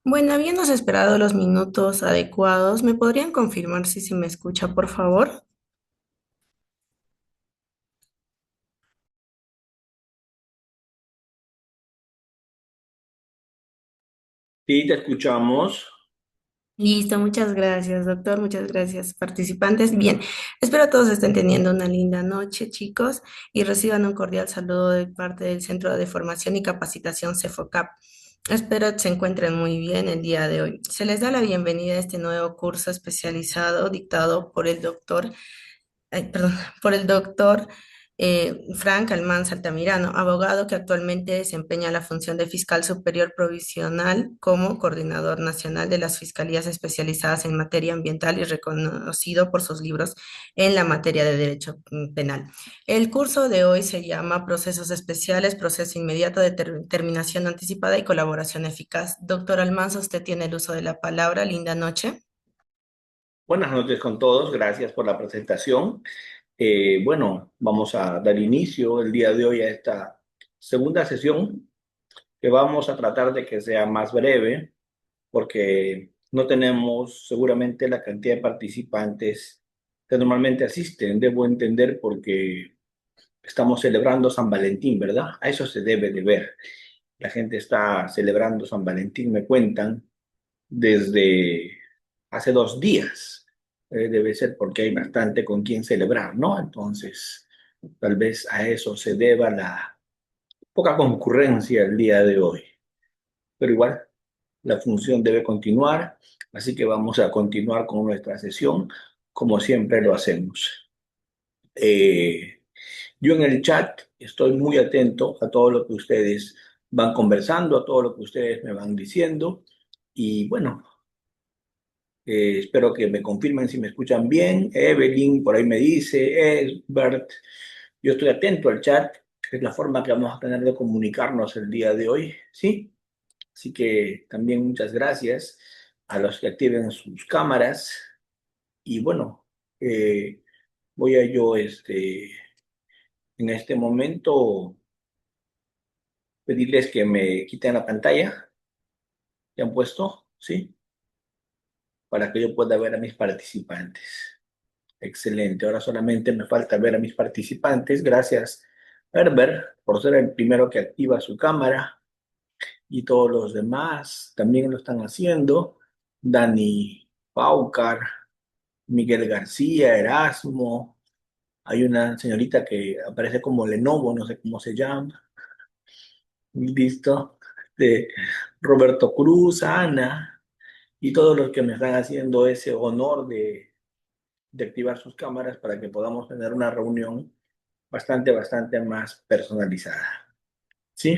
Bueno, habiéndose esperado los minutos adecuados, ¿me podrían confirmar si se me escucha, por favor? Sí, te escuchamos. Listo, muchas gracias, doctor, muchas gracias, participantes. Bien, espero todos estén teniendo una linda noche, chicos, y reciban un cordial saludo de parte del Centro de Formación y Capacitación CEFOCAP. Espero se encuentren muy bien el día de hoy. Se les da la bienvenida a este nuevo curso especializado dictado por el doctor perdón, por el doctor Frank Almanza Altamirano, abogado que actualmente desempeña la función de fiscal superior provisional como coordinador nacional de las fiscalías especializadas en materia ambiental y reconocido por sus libros en la materia de derecho penal. El curso de hoy se llama Procesos Especiales, Proceso Inmediato de Terminación Anticipada y Colaboración Eficaz. Doctor Almanza, usted tiene el uso de la palabra. Linda noche. Buenas noches con todos. Gracias por la presentación. Bueno, vamos a dar inicio el día de hoy a esta segunda sesión que vamos a tratar de que sea más breve porque no tenemos seguramente la cantidad de participantes que normalmente asisten. Debo entender porque estamos celebrando San Valentín, ¿verdad? A eso se debe de ver. La gente está celebrando San Valentín, me cuentan, desde hace 2 días. Debe ser porque hay bastante con quien celebrar, ¿no? Entonces, tal vez a eso se deba la poca concurrencia el día de hoy. Pero igual, la función debe continuar, así que vamos a continuar con nuestra sesión como siempre lo hacemos. Eh, yo en el chat estoy muy atento a todo lo que ustedes van conversando, a todo lo que ustedes me van diciendo. Y bueno, espero que me confirmen si me escuchan bien. Evelyn por ahí me dice, Bert, yo estoy atento al chat, es la forma que vamos a tener de comunicarnos el día de hoy, ¿sí? Así que también muchas gracias a los que activen sus cámaras. Y bueno, voy a yo en este momento pedirles que me quiten la pantalla que han puesto, ¿sí? Para que yo pueda ver a mis participantes. Excelente. Ahora solamente me falta ver a mis participantes. Gracias, Herbert, por ser el primero que activa su cámara y todos los demás también lo están haciendo. Dani Paucar, Miguel García, Erasmo. Hay una señorita que aparece como Lenovo, no sé cómo se llama. Listo. De Roberto Cruz, Ana y todos los que me están haciendo ese honor de activar sus cámaras para que podamos tener una reunión bastante más personalizada. ¿Sí?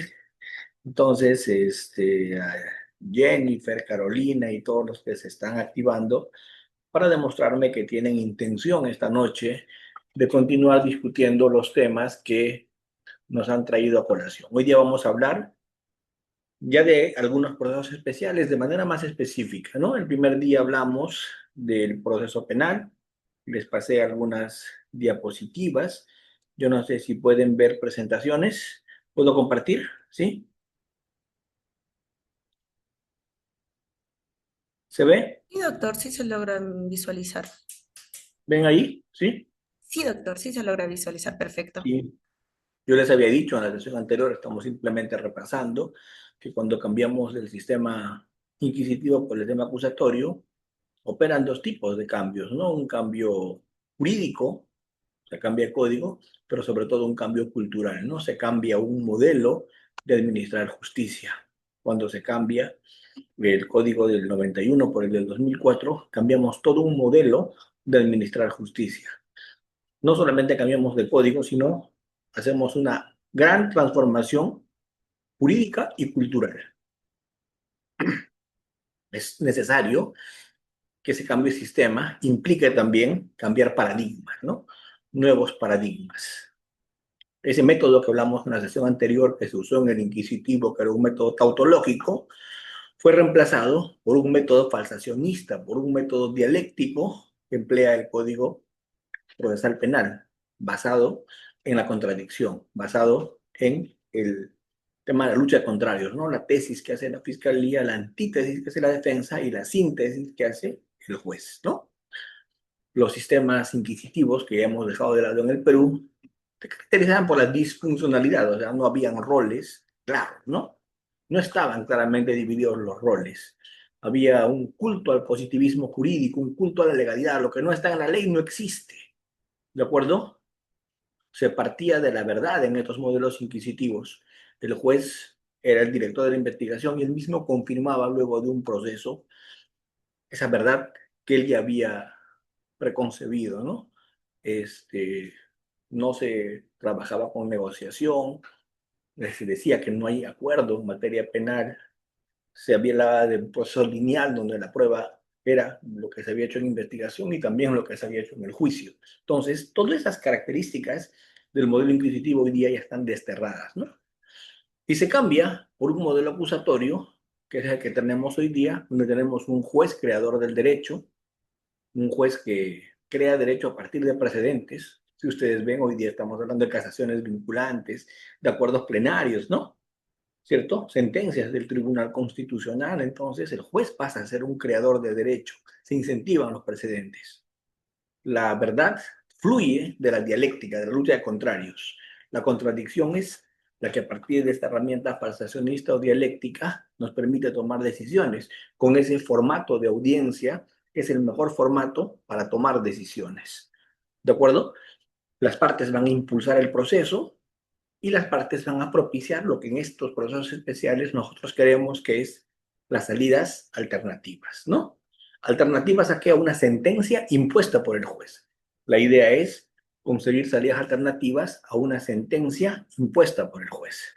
Entonces, a Jennifer, Carolina y todos los que se están activando para demostrarme que tienen intención esta noche de continuar discutiendo los temas que nos han traído a colación. Hoy día vamos a hablar ya de algunos procesos especiales de manera más específica, ¿no? El primer día hablamos del proceso penal, les pasé algunas diapositivas. Yo no sé si pueden ver presentaciones. ¿Puedo compartir? ¿Sí? ¿Se ve? Sí, doctor, sí se logra visualizar. ¿Ven ahí? ¿Sí? Sí, doctor, sí se logra visualizar. Perfecto. Sí. Yo les había dicho en la sesión anterior, estamos simplemente repasando que cuando cambiamos del sistema inquisitivo por el sistema acusatorio, operan dos tipos de cambios, ¿no? Un cambio jurídico, se cambia el código, pero sobre todo un cambio cultural, ¿no? Se cambia un modelo de administrar justicia. Cuando se cambia el código del 91 por el del 2004, cambiamos todo un modelo de administrar justicia. No solamente cambiamos de código, sino hacemos una gran transformación jurídica y cultural. Es necesario que ese cambio de sistema implique también cambiar paradigmas, ¿no? Nuevos paradigmas. Ese método que hablamos en la sesión anterior, que se usó en el inquisitivo, que era un método tautológico, fue reemplazado por un método falsacionista, por un método dialéctico que emplea el Código Procesal Penal, basado en la contradicción, basado en el tema de la lucha de contrarios, ¿no? La tesis que hace la fiscalía, la antítesis que hace la defensa y la síntesis que hace el juez, ¿no? Los sistemas inquisitivos que ya hemos dejado de lado en el Perú se caracterizaban por la disfuncionalidad, o sea, no habían roles claros, ¿no? No estaban claramente divididos los roles. Había un culto al positivismo jurídico, un culto a la legalidad. Lo que no está en la ley no existe, ¿de acuerdo? Se partía de la verdad en estos modelos inquisitivos. El juez era el director de la investigación y él mismo confirmaba luego de un proceso esa verdad que él ya había preconcebido, ¿no? Este, no se trabajaba con negociación, se decía que no hay acuerdo en materia penal, se hablaba de un proceso lineal donde la prueba era lo que se había hecho en investigación y también lo que se había hecho en el juicio. Entonces, todas esas características del modelo inquisitivo hoy día ya están desterradas, ¿no? Y se cambia por un modelo acusatorio, que es el que tenemos hoy día, donde tenemos un juez creador del derecho, un juez que crea derecho a partir de precedentes. Si ustedes ven, hoy día estamos hablando de casaciones vinculantes, de acuerdos plenarios, ¿no? ¿Cierto? Sentencias del Tribunal Constitucional. Entonces, el juez pasa a ser un creador de derecho. Se incentivan los precedentes. La verdad fluye de la dialéctica, de la lucha de contrarios. La contradicción es la que a partir de esta herramienta falsacionista o dialéctica nos permite tomar decisiones. Con ese formato de audiencia es el mejor formato para tomar decisiones. ¿De acuerdo? Las partes van a impulsar el proceso y las partes van a propiciar lo que en estos procesos especiales nosotros queremos, que es las salidas alternativas, ¿no? Alternativas a que a una sentencia impuesta por el juez. La idea es conseguir salidas alternativas a una sentencia impuesta por el juez,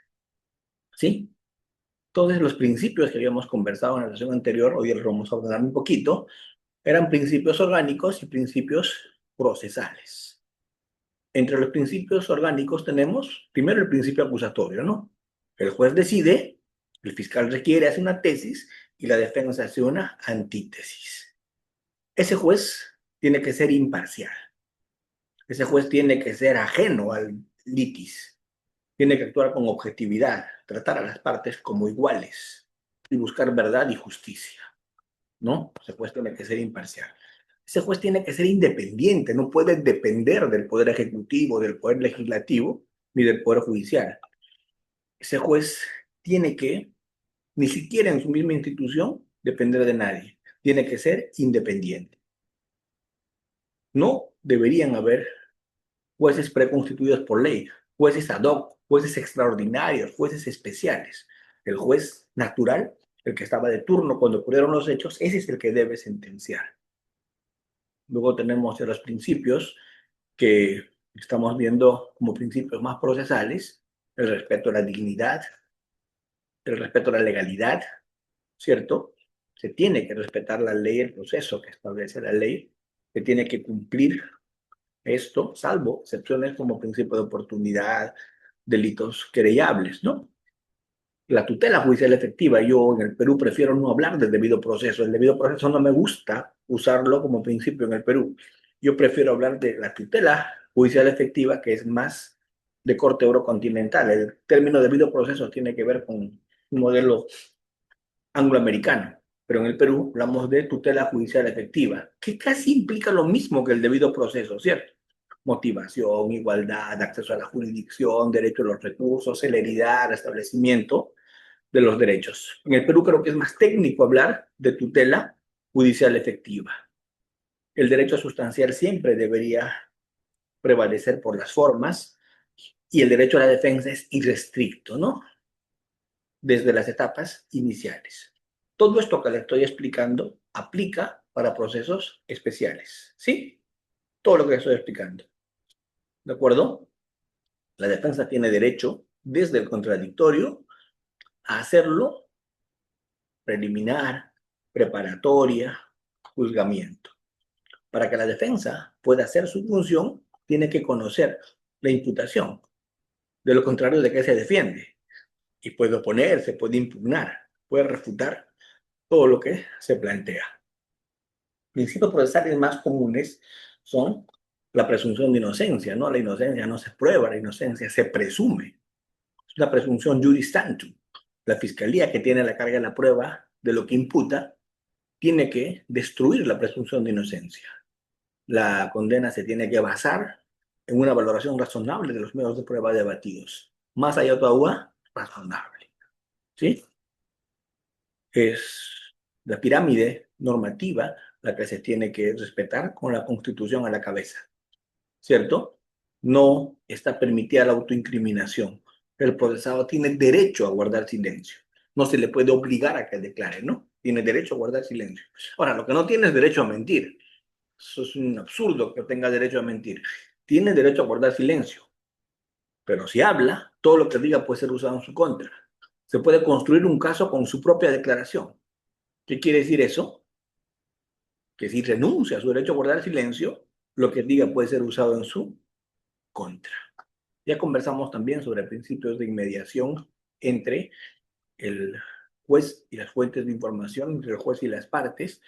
¿sí? Todos los principios que habíamos conversado en la sesión anterior, hoy los vamos a hablar un poquito, eran principios orgánicos y principios procesales. Entre los principios orgánicos tenemos primero el principio acusatorio, ¿no? El juez decide, el fiscal requiere, hace una tesis y la defensa hace una antítesis. Ese juez tiene que ser imparcial. Ese juez tiene que ser ajeno al litis. Tiene que actuar con objetividad, tratar a las partes como iguales y buscar verdad y justicia, ¿no? Ese juez tiene que ser imparcial. Ese juez tiene que ser independiente, no puede depender del Poder Ejecutivo, del Poder Legislativo, ni del Poder Judicial. Ese juez tiene que, ni siquiera en su misma institución, depender de nadie. Tiene que ser independiente. No deberían haber jueces preconstituidos por ley, jueces ad hoc, jueces extraordinarios, jueces especiales. El juez natural, el que estaba de turno cuando ocurrieron los hechos, ese es el que debe sentenciar. Luego tenemos los principios que estamos viendo como principios más procesales, el respeto a la dignidad, el respeto a la legalidad, ¿cierto? Se tiene que respetar la ley, el proceso que establece la ley, se tiene que cumplir esto, salvo excepciones como principio de oportunidad, delitos querellables, ¿no? La tutela judicial efectiva, yo en el Perú prefiero no hablar del debido proceso. El debido proceso no me gusta usarlo como principio en el Perú. Yo prefiero hablar de la tutela judicial efectiva, que es más de corte eurocontinental. El término debido proceso tiene que ver con un modelo angloamericano, pero en el Perú hablamos de tutela judicial efectiva, que casi implica lo mismo que el debido proceso, ¿cierto? Motivación, igualdad, acceso a la jurisdicción, derecho a los recursos, celeridad, establecimiento de los derechos. En el Perú creo que es más técnico hablar de tutela judicial efectiva. El derecho sustancial siempre debería prevalecer por las formas y el derecho a la defensa es irrestricto, ¿no? Desde las etapas iniciales. Todo esto que le estoy explicando aplica para procesos especiales, ¿sí? Todo lo que estoy explicando, ¿de acuerdo? La defensa tiene derecho desde el contradictorio a hacerlo preliminar, preparatoria, juzgamiento. Para que la defensa pueda hacer su función, tiene que conocer la imputación. De lo contrario, ¿de qué se defiende? Y puede oponerse, puede impugnar, puede refutar todo lo que se plantea. Principios procesales más comunes son la presunción de inocencia, ¿no? La inocencia no se prueba, la inocencia se presume. Es una presunción juris tantum. La fiscalía que tiene la carga de la prueba de lo que imputa tiene que destruir la presunción de inocencia. La condena se tiene que basar en una valoración razonable de los medios de prueba debatidos. Más allá de agua, razonable. ¿Sí? Es la pirámide normativa la que se tiene que respetar con la Constitución a la cabeza. ¿Cierto? No está permitida la autoincriminación. El procesado tiene derecho a guardar silencio. No se le puede obligar a que declare, ¿no? Tiene derecho a guardar silencio. Ahora, lo que no tiene es derecho a mentir. Eso es un absurdo que tenga derecho a mentir. Tiene derecho a guardar silencio, pero si habla, todo lo que diga puede ser usado en su contra. Se puede construir un caso con su propia declaración. ¿Qué quiere decir eso? Que si renuncia a su derecho a guardar silencio, lo que diga puede ser usado en su contra. Ya conversamos también sobre principios de inmediación entre el juez y las fuentes de información, entre el juez y las partes,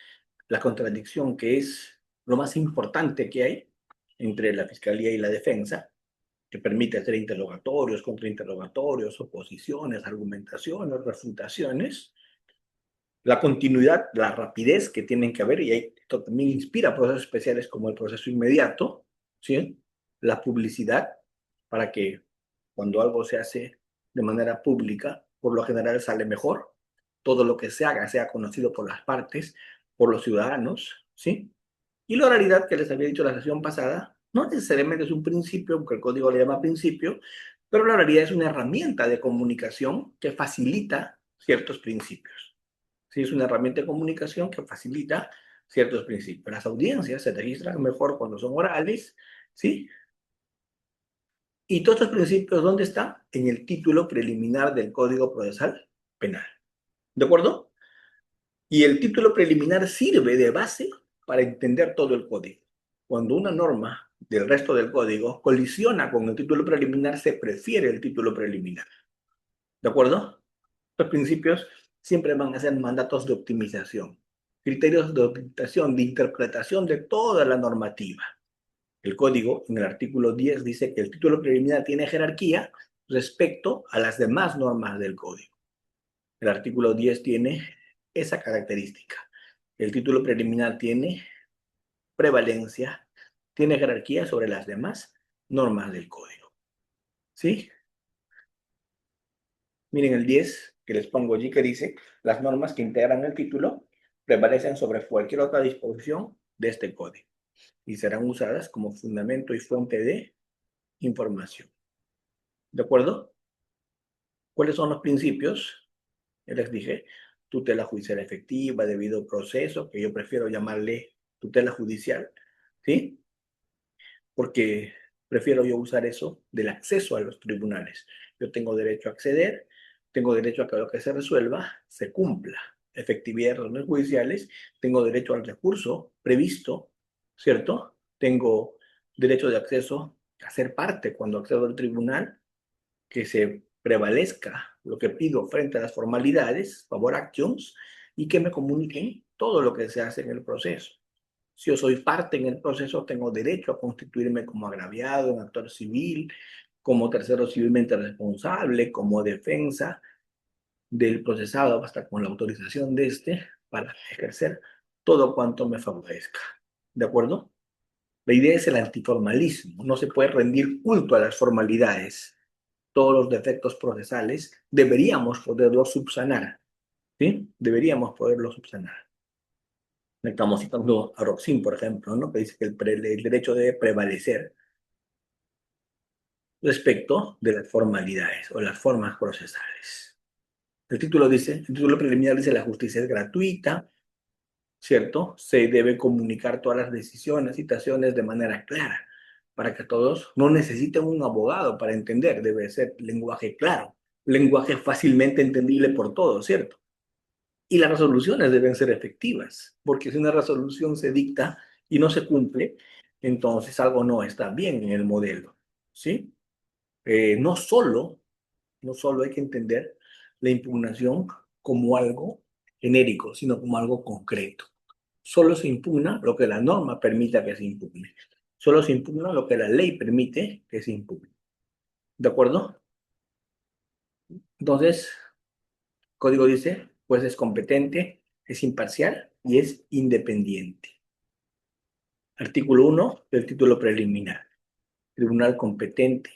la contradicción que es lo más importante que hay entre la fiscalía y la defensa, que permite hacer interrogatorios, contrainterrogatorios, oposiciones, argumentaciones, refutaciones, la continuidad, la rapidez que tienen que haber, y esto también inspira procesos especiales como el proceso inmediato, ¿sí? La publicidad, para que cuando algo se hace de manera pública, por lo general sale mejor, todo lo que se haga sea conocido por las partes, por los ciudadanos, ¿sí? Y la oralidad que les había dicho la sesión pasada, no necesariamente es un principio, porque el código le llama principio, pero la oralidad es una herramienta de comunicación que facilita ciertos principios. Sí, es una herramienta de comunicación que facilita ciertos principios. Las audiencias se registran mejor cuando son orales, ¿sí? Y todos estos principios, ¿dónde están? En el título preliminar del Código Procesal Penal. ¿De acuerdo? Y el título preliminar sirve de base para entender todo el código. Cuando una norma del resto del código colisiona con el título preliminar, se prefiere el título preliminar. ¿De acuerdo? Los principios siempre van a ser mandatos de optimización, criterios de optimización, de interpretación de toda la normativa. El código, en el artículo 10, dice que el título preliminar tiene jerarquía respecto a las demás normas del código. El artículo 10 tiene esa característica. El título preliminar tiene prevalencia, tiene jerarquía sobre las demás normas del código. ¿Sí? Miren el 10 que les pongo allí que dice, las normas que integran el título prevalecen sobre cualquier otra disposición de este código y serán usadas como fundamento y fuente de información. ¿De acuerdo? ¿Cuáles son los principios? Ya les dije, tutela judicial efectiva, debido proceso, que yo prefiero llamarle tutela judicial, ¿sí? Porque prefiero yo usar eso del acceso a los tribunales. Yo tengo derecho a acceder, tengo derecho a que lo que se resuelva se cumpla. Efectividad de reuniones judiciales, tengo derecho al recurso previsto, ¿cierto? Tengo derecho de acceso a ser parte cuando accedo al tribunal, que se prevalezca lo que pido frente a las formalidades, favor actions, y que me comuniquen todo lo que se hace en el proceso. Si yo soy parte en el proceso, tengo derecho a constituirme como agraviado, en actor civil, como tercero civilmente responsable, como defensa del procesado, hasta con la autorización de este, para ejercer todo cuanto me favorezca. ¿De acuerdo? La idea es el antiformalismo. No se puede rendir culto a las formalidades. Todos los defectos procesales deberíamos poderlos subsanar. ¿Sí? Deberíamos poderlos subsanar. Estamos citando a Roxin, por ejemplo, ¿no? Que dice que el derecho debe prevalecer respecto de las formalidades o las formas procesales. El título preliminar dice la justicia es gratuita, ¿cierto? Se debe comunicar todas las decisiones, citaciones de manera clara, para que todos no necesiten un abogado para entender, debe ser lenguaje claro, lenguaje fácilmente entendible por todos, ¿cierto? Y las resoluciones deben ser efectivas, porque si una resolución se dicta y no se cumple, entonces algo no está bien en el modelo, ¿sí? No solo, no solo hay que entender la impugnación como algo genérico, sino como algo concreto. Solo se impugna lo que la norma permita que se impugne. Solo se impugna lo que la ley permite que se impugne. ¿De acuerdo? Entonces, código dice, pues es competente, es imparcial y es independiente. Artículo 1 del título preliminar. Tribunal competente,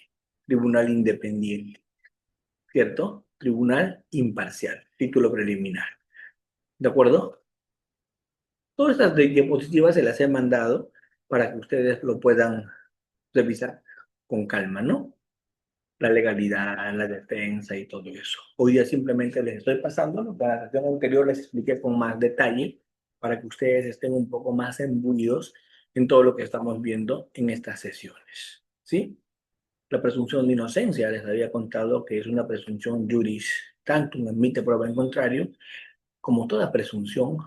tribunal independiente, ¿cierto? Tribunal imparcial, título preliminar. ¿De acuerdo? Todas estas diapositivas se las he mandado para que ustedes lo puedan revisar con calma, ¿no? La legalidad, la defensa y todo eso. Hoy día simplemente les estoy pasando lo que en la sesión anterior les expliqué con más detalle para que ustedes estén un poco más imbuidos en todo lo que estamos viendo en estas sesiones, ¿sí? La presunción de inocencia, les había contado que es una presunción juris tantum, admite prueba en contrario, como toda presunción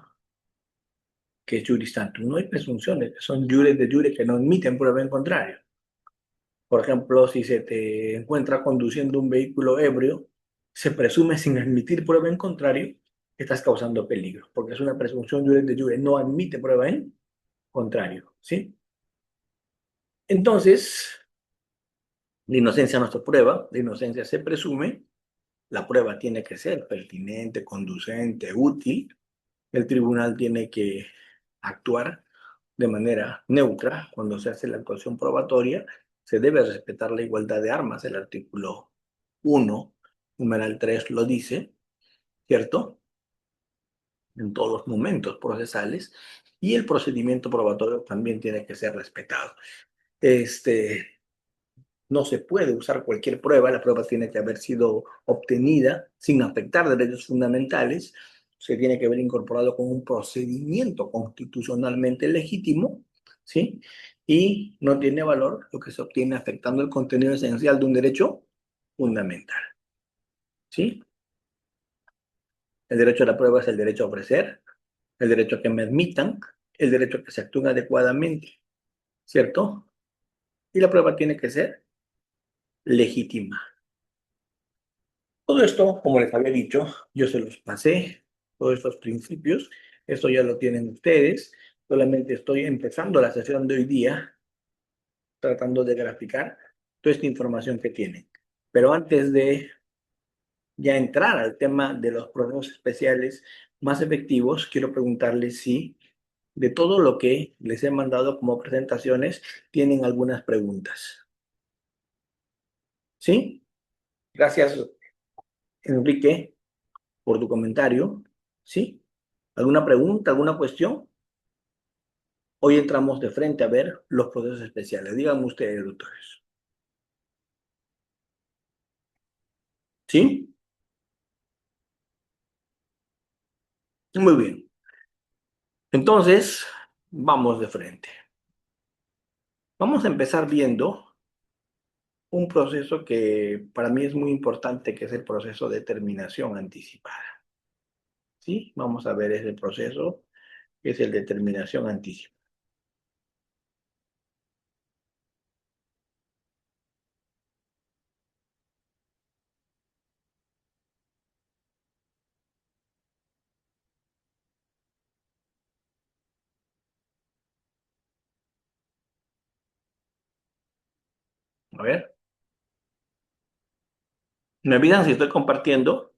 que es juris tantum. No hay presunciones, que son jures de jure que no admiten prueba en contrario. Por ejemplo, si se te encuentra conduciendo un vehículo ebrio, se presume sin admitir prueba en contrario que estás causando peligro, porque es una presunción juris de jure, no admite prueba en contrario, ¿sí? Entonces, la inocencia no se prueba, la inocencia se presume. La prueba tiene que ser pertinente, conducente, útil. El tribunal tiene que actuar de manera neutra cuando se hace la actuación probatoria. Se debe respetar la igualdad de armas. El artículo 1, numeral 3 lo dice, ¿cierto? En todos los momentos procesales. Y el procedimiento probatorio también tiene que ser respetado. No se puede usar cualquier prueba, la prueba tiene que haber sido obtenida sin afectar derechos fundamentales, se tiene que haber incorporado con un procedimiento constitucionalmente legítimo, ¿sí? Y no tiene valor lo que se obtiene afectando el contenido esencial de un derecho fundamental, ¿sí? El derecho a la prueba es el derecho a ofrecer, el derecho a que me admitan, el derecho a que se actúen adecuadamente, ¿cierto? Y la prueba tiene que ser legítima. Todo esto, como les había dicho, yo se los pasé, todos estos principios, esto ya lo tienen ustedes, solamente estoy empezando la sesión de hoy día, tratando de graficar toda esta información que tienen. Pero antes de ya entrar al tema de los procesos especiales más efectivos, quiero preguntarles si de todo lo que les he mandado como presentaciones, tienen algunas preguntas. ¿Sí? Gracias, Enrique, por tu comentario. ¿Sí? ¿Alguna pregunta, alguna cuestión? Hoy entramos de frente a ver los procesos especiales. Díganme ustedes, doctores. ¿Sí? Muy bien. Entonces, vamos de frente. Vamos a empezar viendo un proceso que para mí es muy importante, que es el proceso de terminación anticipada. ¿Sí? Vamos a ver ese proceso, que es el de terminación anticipada. A ver, ¿me avisan si estoy compartiendo?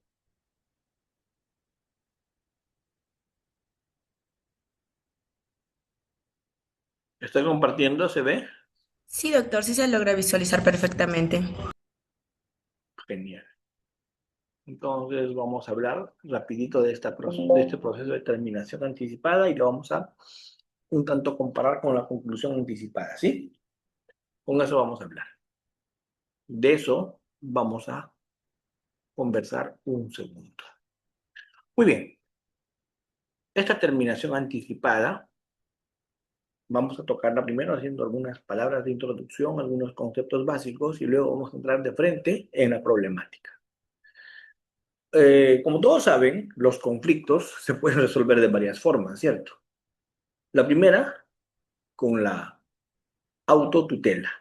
¿Estoy compartiendo? ¿Se ve? Sí, doctor, sí se logra visualizar perfectamente. Genial. Entonces vamos a hablar rapidito de de este proceso de terminación anticipada y lo vamos a un tanto comparar con la conclusión anticipada, ¿sí? Con eso vamos a hablar. De eso vamos a conversar un segundo. Muy bien. Esta terminación anticipada, vamos a tocarla primero haciendo algunas palabras de introducción, algunos conceptos básicos y luego vamos a entrar de frente en la problemática. Como todos saben, los conflictos se pueden resolver de varias formas, ¿cierto? La primera, con la autotutela,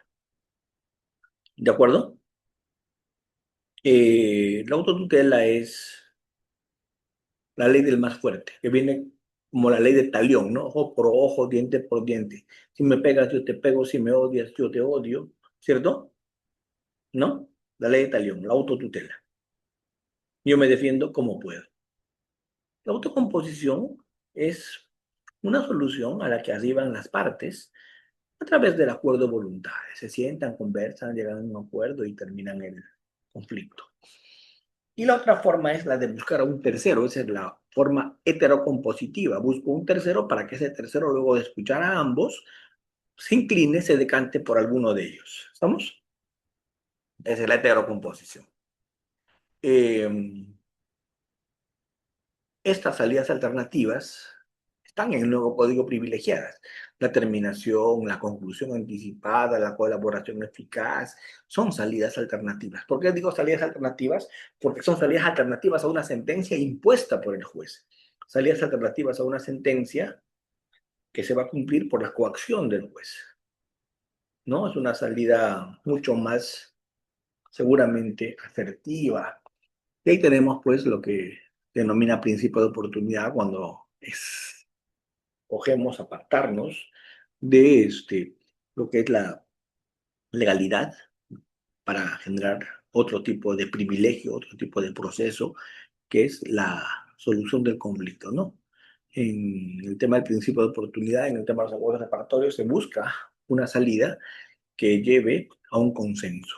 ¿de acuerdo? La autotutela es la ley del más fuerte, que viene como la ley de talión, ¿no? Ojo por ojo, diente por diente. Si me pegas, yo te pego, si me odias, yo te odio, ¿cierto? ¿No? La ley de talión, la autotutela. Yo me defiendo como puedo. La autocomposición es una solución a la que arriban las partes a través del acuerdo de voluntades. Se sientan, conversan, llegan a un acuerdo y terminan el conflicto. Y la otra forma es la de buscar a un tercero, esa es la forma heterocompositiva. Busco un tercero para que ese tercero, luego de escuchar a ambos, se incline, se decante por alguno de ellos. ¿Estamos? Esa es la heterocomposición. Eh, Estas salidas alternativas están en el nuevo código privilegiadas. La terminación, la conclusión anticipada, la colaboración eficaz, son salidas alternativas. ¿Por qué digo salidas alternativas? Porque son salidas alternativas a una sentencia impuesta por el juez. Salidas alternativas a una sentencia que se va a cumplir por la coacción del juez. ¿No? Es una salida mucho más seguramente asertiva. Y ahí tenemos pues lo que denomina principio de oportunidad cuando cogemos apartarnos de lo que es la legalidad para generar otro tipo de privilegio, otro tipo de proceso, que es la solución del conflicto, ¿no? En el tema del principio de oportunidad, en el tema de los acuerdos reparatorios, se busca una salida que lleve a un consenso.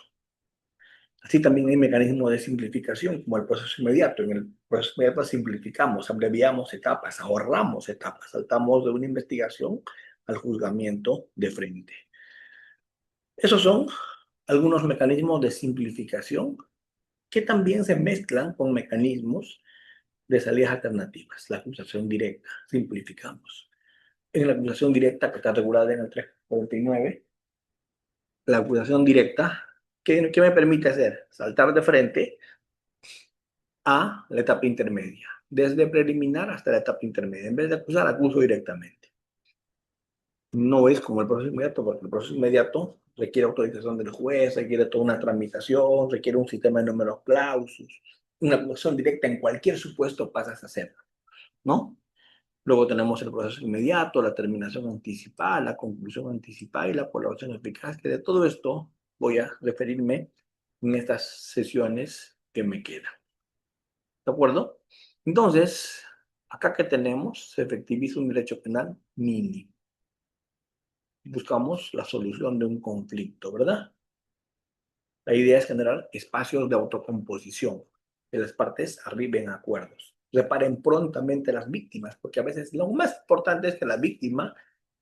Así también hay mecanismos de simplificación, como el proceso inmediato. En el proceso inmediato simplificamos, abreviamos etapas, ahorramos etapas, saltamos de una investigación al juzgamiento de frente. Esos son algunos mecanismos de simplificación que también se mezclan con mecanismos de salidas alternativas. La acusación directa, simplificamos. En la acusación directa, que está regulada en el 349, la acusación directa, ¿qué me permite hacer? Saltar de frente a la etapa intermedia, desde preliminar hasta la etapa intermedia. En vez de acusar, acuso directamente. No es como el proceso inmediato, porque el proceso inmediato requiere autorización del juez, requiere toda una tramitación, requiere un sistema de números clausus. Una acusación directa en cualquier supuesto pasas a hacerlo, ¿no? Luego tenemos el proceso inmediato, la terminación anticipada, la conclusión anticipada y la colaboración eficaz, que de todo esto voy a referirme en estas sesiones que me quedan. ¿De acuerdo? Entonces, acá que tenemos, se efectiviza un derecho penal mínimo. Buscamos la solución de un conflicto, ¿verdad? La idea es generar espacios de autocomposición, que las partes arriben a acuerdos, reparen prontamente a las víctimas, porque a veces lo más importante es que la víctima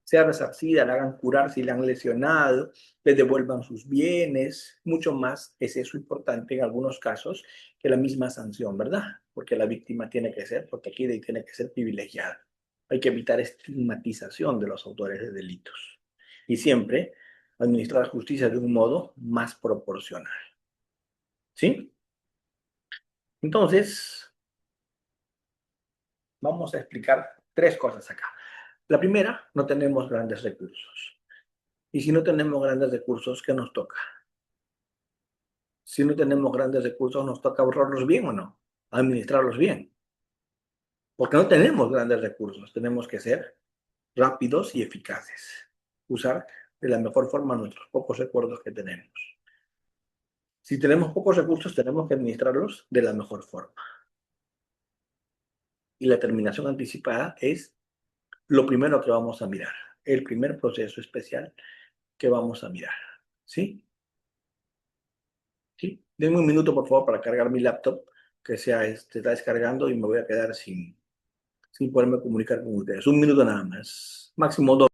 sea resarcida, la hagan curar si la han lesionado, le devuelvan sus bienes, mucho más es eso importante en algunos casos que la misma sanción, ¿verdad? Porque la víctima tiene que ser protegida y tiene que ser privilegiada. Hay que evitar estigmatización de los autores de delitos. Y siempre administrar la justicia de un modo más proporcional. ¿Sí? Entonces, vamos a explicar tres cosas acá. La primera, no tenemos grandes recursos. Y si no tenemos grandes recursos, ¿qué nos toca? Si no tenemos grandes recursos, ¿nos toca ahorrarlos bien o no? Administrarlos bien. Porque no tenemos grandes recursos. Tenemos que ser rápidos y eficaces. Usar de la mejor forma nuestros pocos recursos que tenemos. Si tenemos pocos recursos, tenemos que administrarlos de la mejor forma. Y la terminación anticipada es lo primero que vamos a mirar. El primer proceso especial que vamos a mirar. ¿Sí? ¿Sí? Denme un minuto, por favor, para cargar mi laptop, que está descargando y me voy a quedar sin poderme comunicar con ustedes. Un minuto nada más. Máximo dos.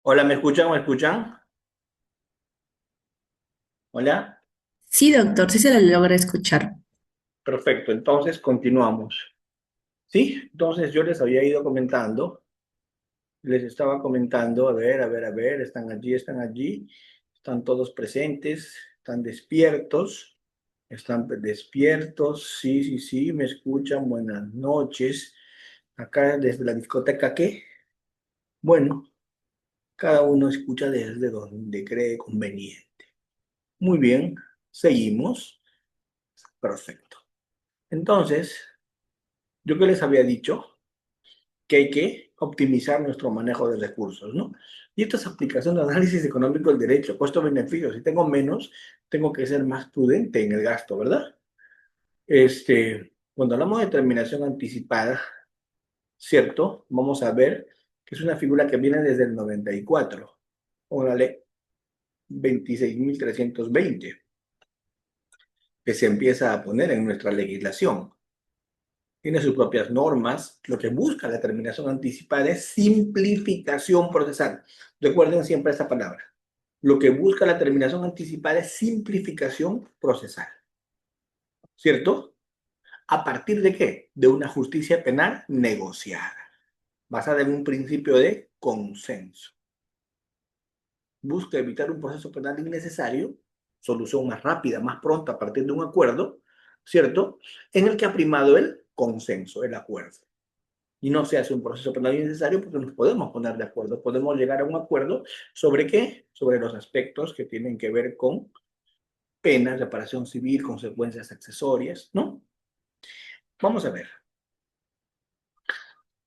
Hola, ¿me escuchan? ¿Me escuchan? Hola. Sí, doctor, sí se le logra escuchar. Perfecto, entonces continuamos. Sí, entonces yo les había ido comentando, les estaba comentando, a ver, están allí, están todos presentes, están despiertos, sí, sí, sí, me escuchan, buenas noches. Acá desde la discoteca, ¿qué? Bueno, cada uno escucha desde donde cree conveniente. Muy bien, seguimos. Perfecto. Entonces, yo que les había dicho que hay que optimizar nuestro manejo de recursos, ¿no? Y esta es aplicación de análisis económico del derecho, costo-beneficio. Si tengo menos, tengo que ser más prudente en el gasto, ¿verdad? Cuando hablamos de terminación anticipada, ¿cierto? Vamos a ver que es una figura que viene desde el 94, o la ley 26.320, que se empieza a poner en nuestra legislación. Tiene sus propias normas. Lo que busca la terminación anticipada es simplificación procesal. Recuerden siempre esta palabra. Lo que busca la terminación anticipada es simplificación procesal. ¿Cierto? ¿A partir de qué? De una justicia penal negociada, basada en un principio de consenso. Busca evitar un proceso penal innecesario, solución más rápida, más pronta a partir de un acuerdo, ¿cierto? En el que ha primado el consenso, el acuerdo. Y no se hace un proceso penal innecesario porque nos podemos poner de acuerdo, podemos llegar a un acuerdo sobre qué, sobre los aspectos que tienen que ver con penas, reparación civil, consecuencias accesorias, ¿no? Vamos a ver,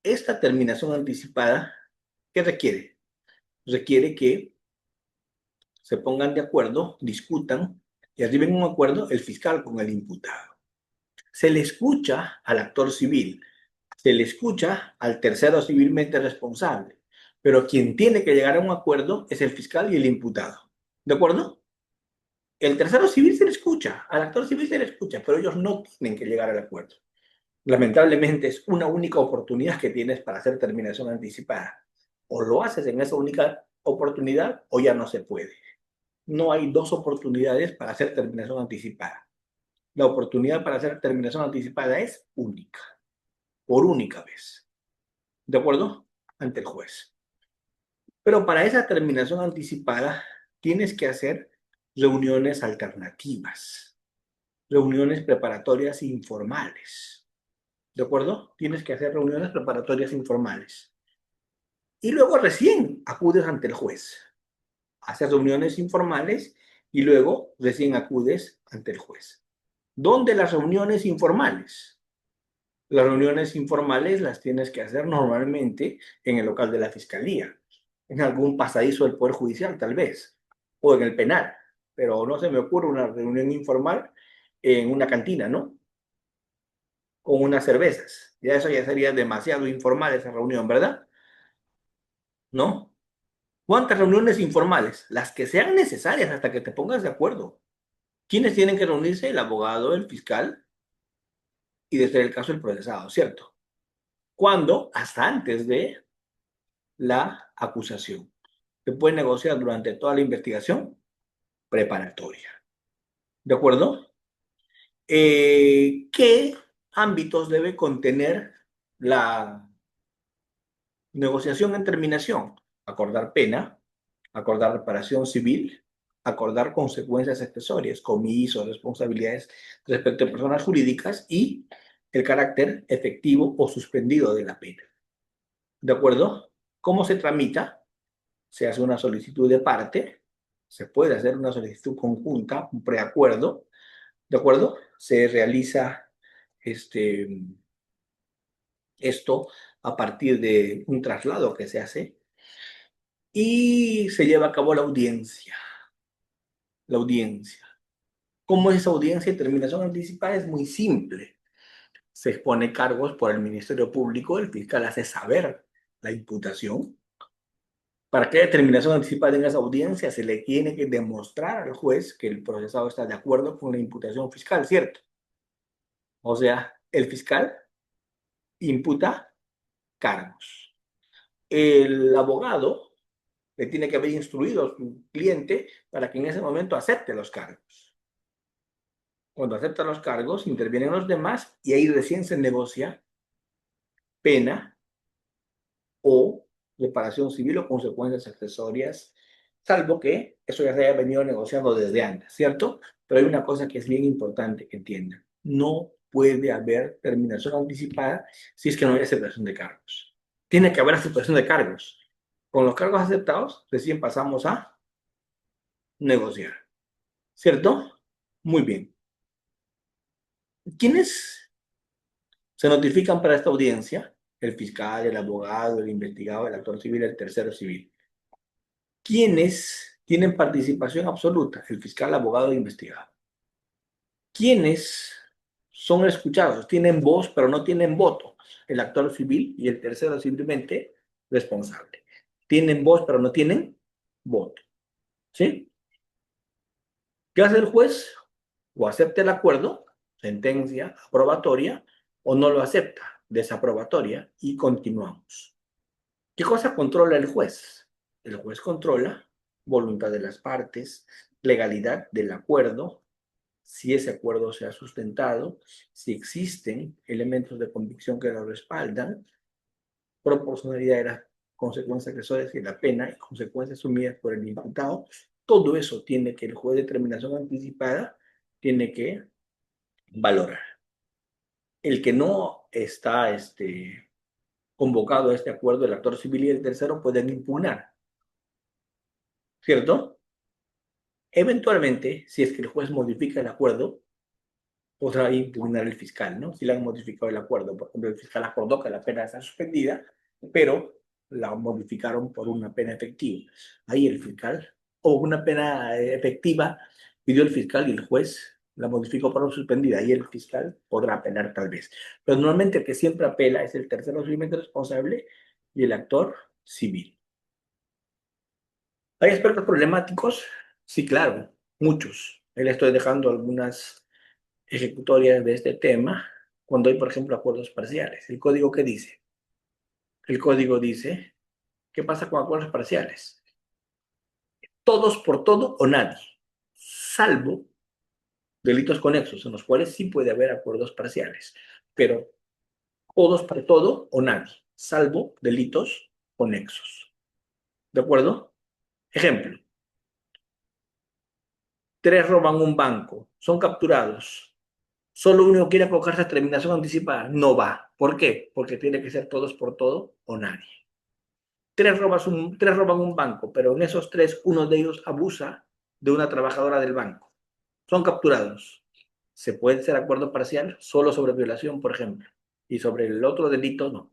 esta terminación anticipada, ¿qué requiere? Requiere que se pongan de acuerdo, discutan y arriben un acuerdo el fiscal con el imputado. Se le escucha al actor civil, se le escucha al tercero civilmente responsable, pero quien tiene que llegar a un acuerdo es el fiscal y el imputado. ¿De acuerdo? El tercero civil se le escucha, al actor civil se le escucha, pero ellos no tienen que llegar al acuerdo. Lamentablemente es una única oportunidad que tienes para hacer terminación anticipada. O lo haces en esa única oportunidad o ya no se puede. No hay dos oportunidades para hacer terminación anticipada. La oportunidad para hacer terminación anticipada es única, por única vez. ¿De acuerdo? Ante el juez. Pero para esa terminación anticipada tienes que hacer reuniones alternativas, reuniones preparatorias informales. ¿De acuerdo? Tienes que hacer reuniones preparatorias informales. Y luego recién acudes ante el juez. Haces reuniones informales y luego recién acudes ante el juez. ¿Dónde las reuniones informales? Las reuniones informales las tienes que hacer normalmente en el local de la fiscalía, en algún pasadizo del Poder Judicial tal vez, o en el penal, pero no se me ocurre una reunión informal en una cantina, ¿no? Con unas cervezas. Ya eso ya sería demasiado informal esa reunión, ¿verdad? ¿No? ¿Cuántas reuniones informales? Las que sean necesarias hasta que te pongas de acuerdo. ¿Quiénes tienen que reunirse? El abogado, el fiscal y, desde el caso, el procesado, ¿cierto? ¿Cuándo? Hasta antes de la acusación. Se puede negociar durante toda la investigación preparatoria. ¿De acuerdo? ¿Qué ámbitos debe contener la negociación en terminación? Acordar pena, acordar reparación civil, acordar consecuencias accesorias, comisos, responsabilidades respecto a personas jurídicas y el carácter efectivo o suspendido de la pena. ¿De acuerdo? ¿Cómo se tramita? Se hace una solicitud de parte, se puede hacer una solicitud conjunta, un preacuerdo, ¿de acuerdo? Se realiza este, esto a partir de un traslado que se hace y se lleva a cabo la audiencia. La audiencia. ¿Cómo es esa audiencia y terminación anticipada? Es muy simple. Se expone cargos por el Ministerio Público, el fiscal hace saber la imputación. Para que haya determinación anticipada en esa audiencia, se le tiene que demostrar al juez que el procesado está de acuerdo con la imputación fiscal, ¿cierto? O sea, el fiscal imputa cargos. El abogado le tiene que haber instruido a su cliente para que en ese momento acepte los cargos. Cuando acepta los cargos, intervienen los demás y ahí recién se negocia pena o reparación civil o consecuencias accesorias, salvo que eso ya se haya venido negociando desde antes, ¿cierto? Pero hay una cosa que es bien importante que entiendan. No puede haber terminación anticipada si es que no hay aceptación de cargos. Tiene que haber aceptación de cargos. Con los cargos aceptados, recién pasamos a negociar, ¿cierto? Muy bien. ¿Quiénes se notifican para esta audiencia? El fiscal, el abogado, el investigado, el actor civil, el tercero civil. ¿Quiénes tienen participación absoluta? El fiscal, abogado e investigado. ¿Quiénes son escuchados? Tienen voz, pero no tienen voto. El actor civil y el tercero civilmente responsable. Tienen voz, pero no tienen voto. ¿Sí? ¿Qué hace el juez? O acepta el acuerdo, sentencia aprobatoria, o no lo acepta, desaprobatoria, y continuamos. ¿Qué cosa controla el juez? El juez controla voluntad de las partes, legalidad del acuerdo, si ese acuerdo se ha sustentado, si existen elementos de convicción que lo respaldan, proporcionalidad de las consecuencias accesorias y la pena y consecuencias asumidas por el imputado. Todo eso tiene que el juez de determinación anticipada tiene que valorar. El que no está convocado a este acuerdo, el actor civil y el tercero pueden impugnar, ¿cierto? Eventualmente, si es que el juez modifica el acuerdo, podrá impugnar el fiscal, ¿no? Si le han modificado el acuerdo. Por ejemplo, el fiscal acordó que la pena está suspendida, pero la modificaron por una pena efectiva. Ahí el fiscal, o una pena efectiva, pidió el fiscal y el juez la modificó por suspendida. Ahí el fiscal podrá apelar tal vez. Pero normalmente el que siempre apela es el tercero civilmente responsable y el actor civil. ¿Hay aspectos problemáticos? Sí, claro, muchos. Ahí le estoy dejando algunas ejecutorias de este tema cuando hay, por ejemplo, acuerdos parciales. ¿El código qué dice? El código dice, ¿qué pasa con acuerdos parciales? Todos por todo o nadie, salvo delitos conexos, en los cuales sí puede haber acuerdos parciales, pero todos por todo o nadie, salvo delitos conexos. ¿De acuerdo? Ejemplo, tres roban un banco, son capturados. Solo uno quiere acogerse a terminación anticipada, no va. ¿Por qué? Porque tiene que ser todos por todo o nadie. Tres roban un banco, pero en esos tres, uno de ellos abusa de una trabajadora del banco. Son capturados. ¿Se puede hacer acuerdo parcial? Solo sobre violación, por ejemplo. Y sobre el otro delito, no.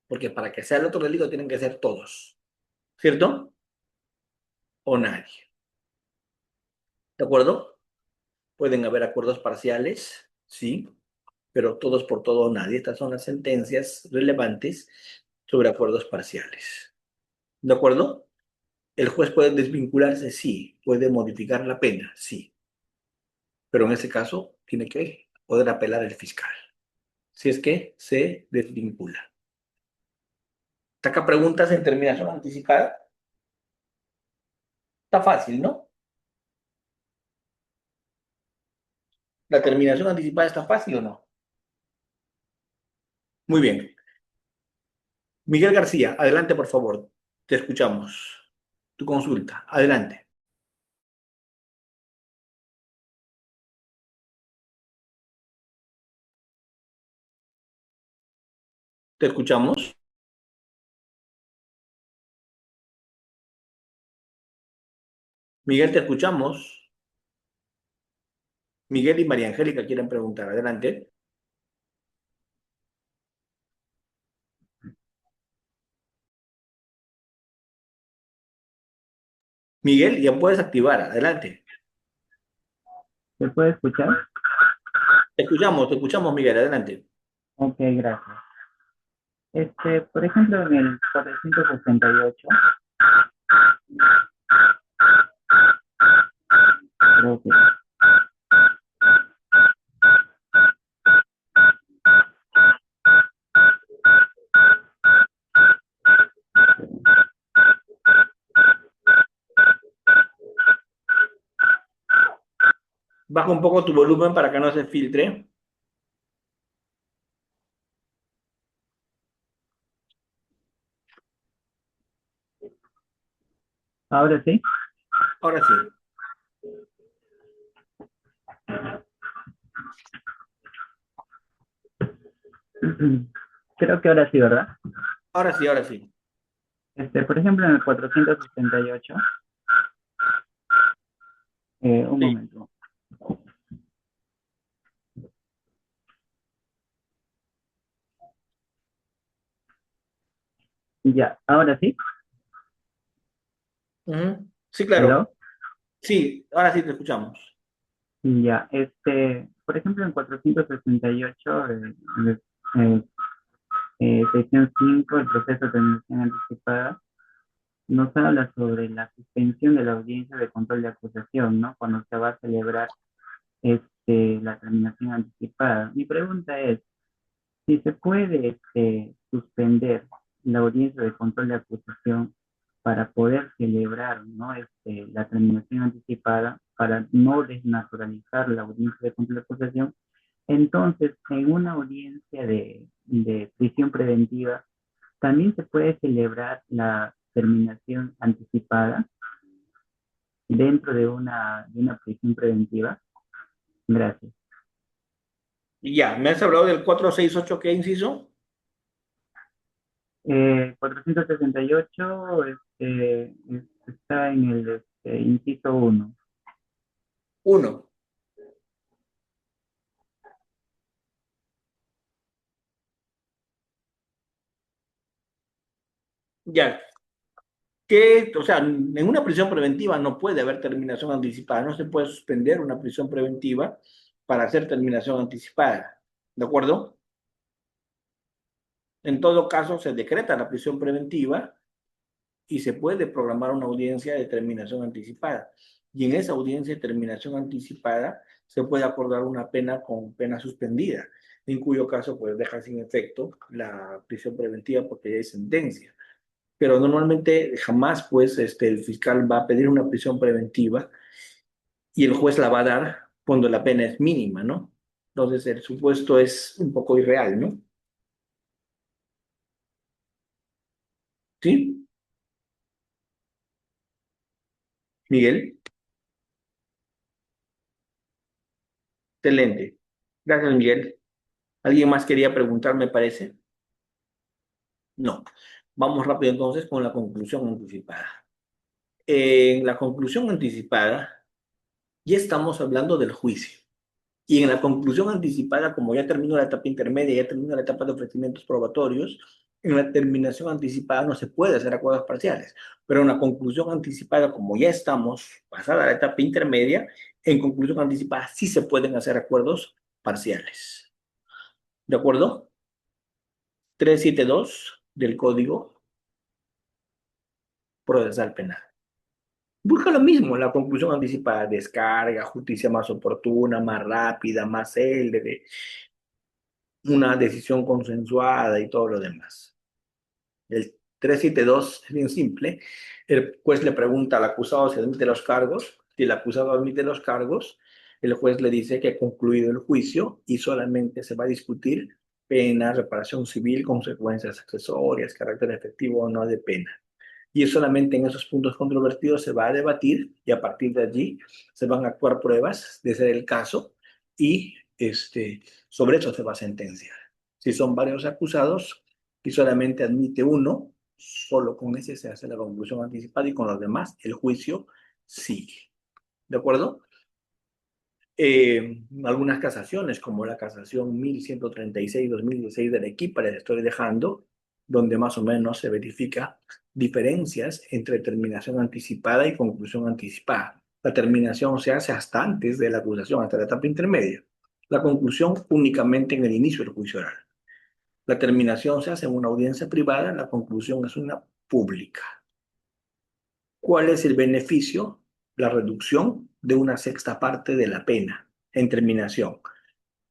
Porque para que sea el otro delito tienen que ser todos. ¿Cierto? O nadie. ¿De acuerdo? Pueden haber acuerdos parciales, sí, pero todos por todo o nadie. Estas son las sentencias relevantes sobre acuerdos parciales. ¿De acuerdo? ¿El juez puede desvincularse? Sí. ¿Puede modificar la pena? Sí. Pero en ese caso tiene que poder apelar el fiscal, si es que se desvincula. Saca preguntas en terminación anticipada. Está fácil, ¿no? ¿La terminación anticipada está fácil o no? Muy bien. Miguel García, adelante, por favor. Te escuchamos. Tu consulta. Adelante. Te escuchamos. Miguel, te escuchamos. Miguel y María Angélica quieren preguntar. Adelante. Miguel, ya puedes activar. Adelante. ¿Se puede escuchar? Te escuchamos, Miguel. Adelante. Ok, gracias. Por ejemplo, en el 468, creo que Baja un poco tu volumen para que no se filtre. Ahora sí. Ahora sí, Creo que ahora sí, ¿verdad? ahora sí, ahora sí. Por ejemplo, en el 468, un Sí. momento. Ya, ahora sí. Ujú. Sí, claro. ¿Aló? Sí, ahora sí te escuchamos. Ya, por ejemplo, en 468, eh, sección 5, el proceso de terminación anticipada, nos habla sobre la suspensión de la audiencia de control de acusación, ¿no? Cuando se va a celebrar la terminación anticipada. Mi pregunta es, si se puede suspender la audiencia de control de acusación para poder celebrar, ¿no? La terminación anticipada, para no desnaturalizar la audiencia de control de acusación, entonces en una audiencia de prisión preventiva también se puede celebrar la terminación anticipada dentro de una prisión preventiva. Gracias. Y ya, me has hablado del 468, ¿qué inciso? 468 está en el inciso 1. Uno. Ya, o sea, en una prisión preventiva no puede haber terminación anticipada, no se puede suspender una prisión preventiva para hacer terminación anticipada. ¿De acuerdo? En todo caso, se decreta la prisión preventiva y se puede programar una audiencia de terminación anticipada. Y en esa audiencia de terminación anticipada se puede acordar una pena con pena suspendida, en cuyo caso pues deja sin efecto la prisión preventiva porque ya hay sentencia. Pero normalmente jamás pues el fiscal va a pedir una prisión preventiva y el juez la va a dar cuando la pena es mínima, ¿no? Entonces el supuesto es un poco irreal, ¿no? ¿Sí? Miguel, excelente. Gracias, Miguel. ¿Alguien más quería preguntar, me parece? No. Vamos rápido entonces con la conclusión anticipada. En la conclusión anticipada ya estamos hablando del juicio. Y en la conclusión anticipada, como ya terminó la etapa intermedia, ya terminó la etapa de ofrecimientos probatorios, en la terminación anticipada no se puede hacer acuerdos parciales. Pero en la conclusión anticipada, como ya estamos pasada la etapa intermedia, en conclusión anticipada sí se pueden hacer acuerdos parciales. ¿De acuerdo? 372 del Código Procesal Penal. Busca lo mismo, la conclusión anticipada, descarga, justicia más oportuna, más rápida, más célere, una decisión consensuada y todo lo demás. El 372 es bien simple. El juez le pregunta al acusado si admite los cargos. Si el acusado admite los cargos, el juez le dice que ha concluido el juicio y solamente se va a discutir pena, reparación civil, consecuencias accesorias, carácter efectivo o no de pena. Y solamente en esos puntos controvertidos se va a debatir y a partir de allí se van a actuar pruebas de ser el caso y sobre eso se va a sentenciar. Si son varios acusados y solamente admite uno, solo con ese se hace la conclusión anticipada y con los demás el juicio sigue. ¿De acuerdo? Algunas casaciones, como la casación 1136-2016 de Arequipa, les estoy dejando, donde más o menos se verifica diferencias entre terminación anticipada y conclusión anticipada. La terminación se hace hasta antes de la acusación, hasta la etapa intermedia. La conclusión únicamente en el inicio del juicio oral. La terminación se hace en una audiencia privada, la conclusión es una pública. ¿Cuál es el beneficio? La reducción de una sexta parte de la pena en terminación.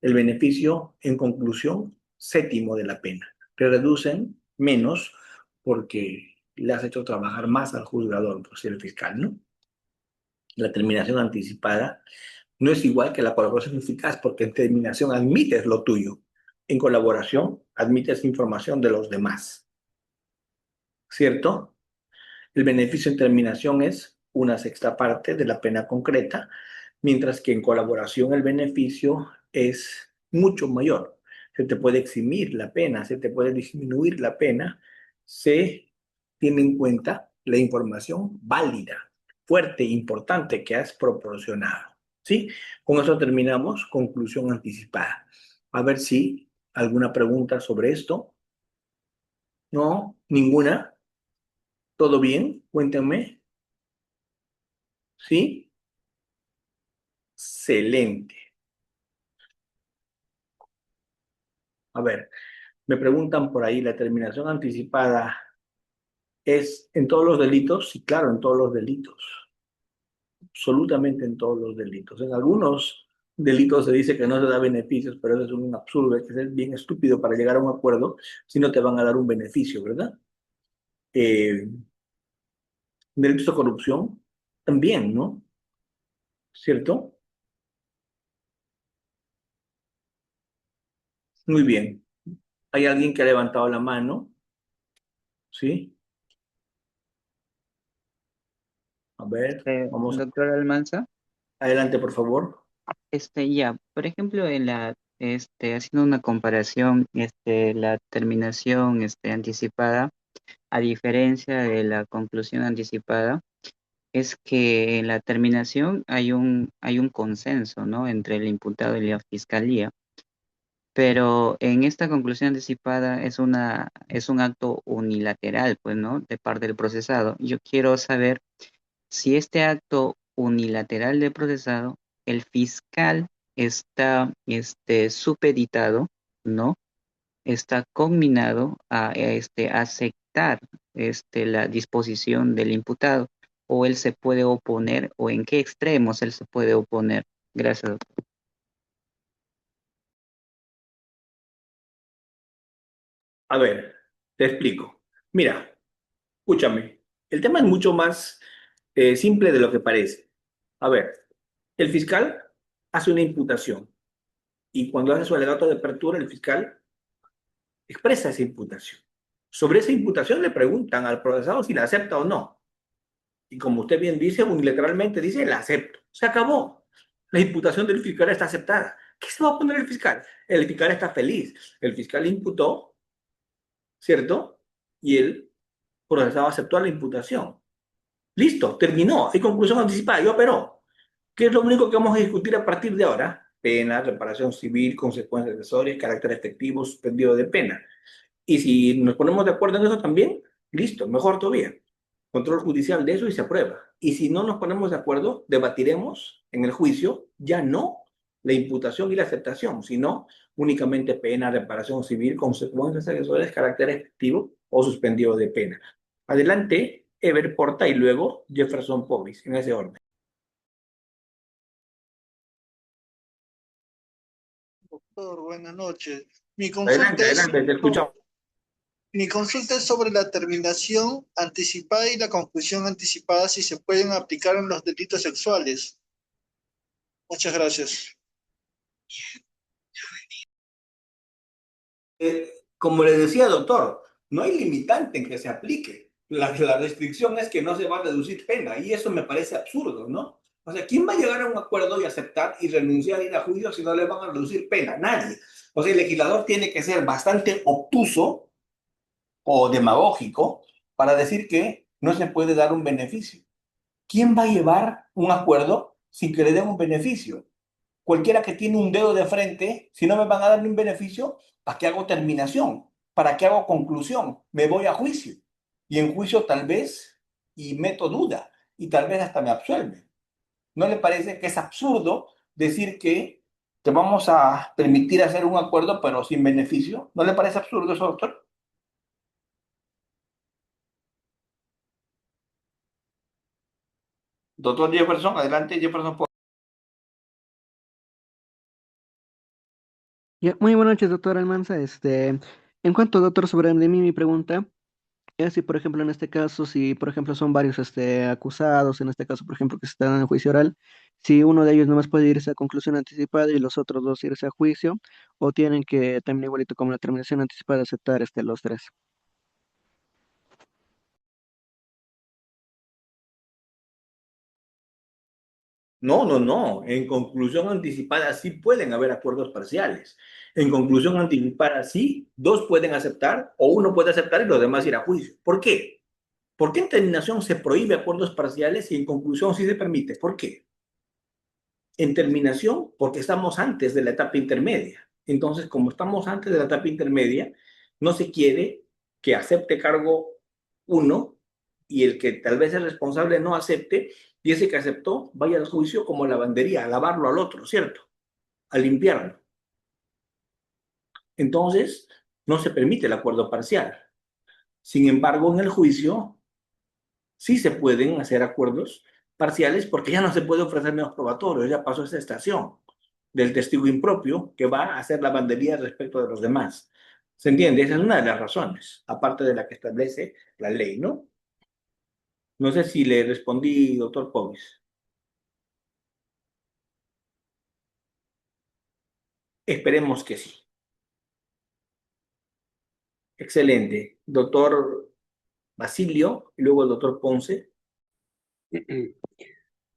El beneficio, en conclusión, séptimo de la pena. Que reducen menos porque le has hecho trabajar más al juzgador, por ser el fiscal, ¿no? La terminación anticipada No es igual que la colaboración eficaz, porque en terminación admites lo tuyo. En colaboración admites información de los demás, ¿cierto? El beneficio en terminación es una sexta parte de la pena concreta, mientras que en colaboración el beneficio es mucho mayor. Se te puede eximir la pena, se te puede disminuir la pena, se tiene en cuenta la información válida, fuerte, importante que has proporcionado. ¿Sí? Con eso terminamos. Conclusión anticipada. A ver si alguna pregunta sobre esto. No, ninguna. ¿Todo bien? Cuéntame. ¿Sí? Excelente. A ver, me preguntan por ahí, ¿la terminación anticipada es en todos los delitos? Sí, claro, en todos los delitos. Absolutamente en todos los delitos. En algunos delitos se dice que no se da beneficios, pero eso es un absurdo, hay que ser bien estúpido para llegar a un acuerdo si no te van a dar un beneficio, ¿verdad? Eh, Delitos de corrupción también, ¿no? ¿Cierto? Muy bien. ¿Hay alguien que ha levantado la mano? ¿Sí? A ver, vamos Doctor Almanza, adelante, por favor. ya, por ejemplo, haciendo una comparación, la terminación, anticipada, a diferencia de la conclusión anticipada, es que en la terminación hay un consenso, ¿no? Entre el imputado y la fiscalía. Pero en esta conclusión anticipada es un acto unilateral, pues, ¿no? De parte del procesado. Yo quiero saber si este acto unilateral del procesado, el fiscal está, supeditado, ¿no? Está conminado a, aceptar, la disposición del imputado, o él se puede oponer, o en qué extremos él se puede oponer. Gracias, doctor. A ver, te explico. Mira, escúchame, el tema es mucho más simple de lo que parece. A ver, el fiscal hace una imputación y cuando hace su alegato de apertura, el fiscal expresa esa imputación. Sobre esa imputación le preguntan al procesado si la acepta o no. Y como usted bien dice, unilateralmente dice, la acepto. Se acabó. La imputación del fiscal está aceptada. ¿Qué se va a poner el fiscal? El fiscal está feliz. El fiscal imputó, ¿cierto? Y el procesado aceptó la imputación. Listo, terminó. Hay conclusión anticipada. Yo operó. ¿Qué es lo único que vamos a discutir a partir de ahora? Pena, reparación civil, consecuencias accesorias, carácter efectivo, suspendido de pena. Y si nos ponemos de acuerdo en eso también, listo, mejor todavía. Control judicial de eso y se aprueba. Y si no nos ponemos de acuerdo, debatiremos en el juicio ya no la imputación y la aceptación, sino únicamente pena, reparación civil, consecuencias accesorias, carácter efectivo o suspendido de pena. Adelante, Ever Porta y luego Jefferson Pobis, en ese orden. Doctor, buenas noches. Mi consulta Adelante, es, adelante, te escuchamos. mi consulta es sobre la terminación anticipada y la conclusión anticipada, si se pueden aplicar en los delitos sexuales. Muchas gracias. Como le decía, doctor, no hay limitante en que se aplique. La restricción es que no se va a reducir pena y eso me parece absurdo, ¿no? O sea, ¿quién va a llegar a un acuerdo y aceptar y renunciar a ir a juicio si no le van a reducir pena? Nadie. O sea, el legislador tiene que ser bastante obtuso o demagógico para decir que no se puede dar un beneficio. ¿Quién va a llevar un acuerdo sin que le den un beneficio? Cualquiera que tiene un dedo de frente, si no me van a dar ni un beneficio, ¿para qué hago terminación? ¿Para qué hago conclusión? Me voy a juicio. Y en juicio tal vez, y meto duda, y tal vez hasta me absuelve. ¿No le parece que es absurdo decir que te vamos a permitir hacer un acuerdo pero sin beneficio? ¿No le parece absurdo eso, doctor? Doctor Jefferson, adelante, Jefferson. Muy buenas noches, doctor Almanza. En cuanto, doctor, sobre de mí mi pregunta, Es si, por ejemplo, en este caso, si, por ejemplo, son varios acusados, en este caso, por ejemplo, que se están en juicio oral, si uno de ellos nomás puede irse a conclusión anticipada y los otros dos irse a juicio, o tienen que, también igualito como la terminación anticipada, aceptar los tres. No, no, no. En conclusión anticipada sí pueden haber acuerdos parciales. En conclusión anticipada sí, dos pueden aceptar o uno puede aceptar y los demás ir a juicio. ¿Por qué? ¿Por qué en terminación se prohíbe acuerdos parciales y en conclusión sí se permite? ¿Por qué? En terminación, porque estamos antes de la etapa intermedia. Entonces, como estamos antes de la etapa intermedia, no se quiere que acepte cargo uno y el que tal vez es responsable no acepte y ese que aceptó vaya al juicio como lavandería, a lavarlo al otro, ¿cierto? A limpiarlo. Entonces, no se permite el acuerdo parcial. Sin embargo, en el juicio sí se pueden hacer acuerdos parciales porque ya no se puede ofrecer medios probatorios, ya pasó esa estación del testigo impropio que va a hacer la bandería respecto de los demás. ¿Se entiende? Esa es una de las razones, aparte de la que establece la ley, ¿no? No sé si le respondí, doctor Pobis. Esperemos que sí. Excelente. Doctor Basilio y luego el doctor Ponce.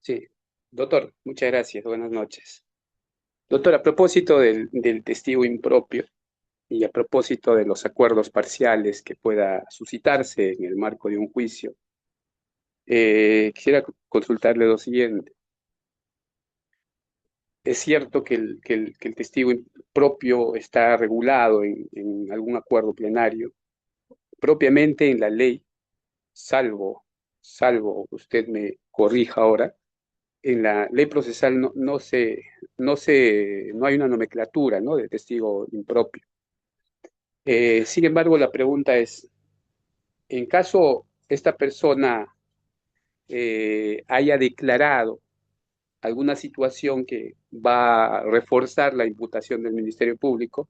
Sí, doctor, muchas gracias, buenas noches. Doctor, a propósito del testigo impropio y a propósito de los acuerdos parciales que pueda suscitarse en el marco de un juicio, quisiera consultarle lo siguiente. Es cierto que el testigo impropio está regulado en algún acuerdo plenario, propiamente en la ley, salvo usted me corrija ahora, en la ley procesal no hay una nomenclatura, ¿no?, de testigo impropio. Sin embargo, la pregunta es, en caso esta persona haya declarado alguna situación que va a reforzar la imputación del Ministerio Público,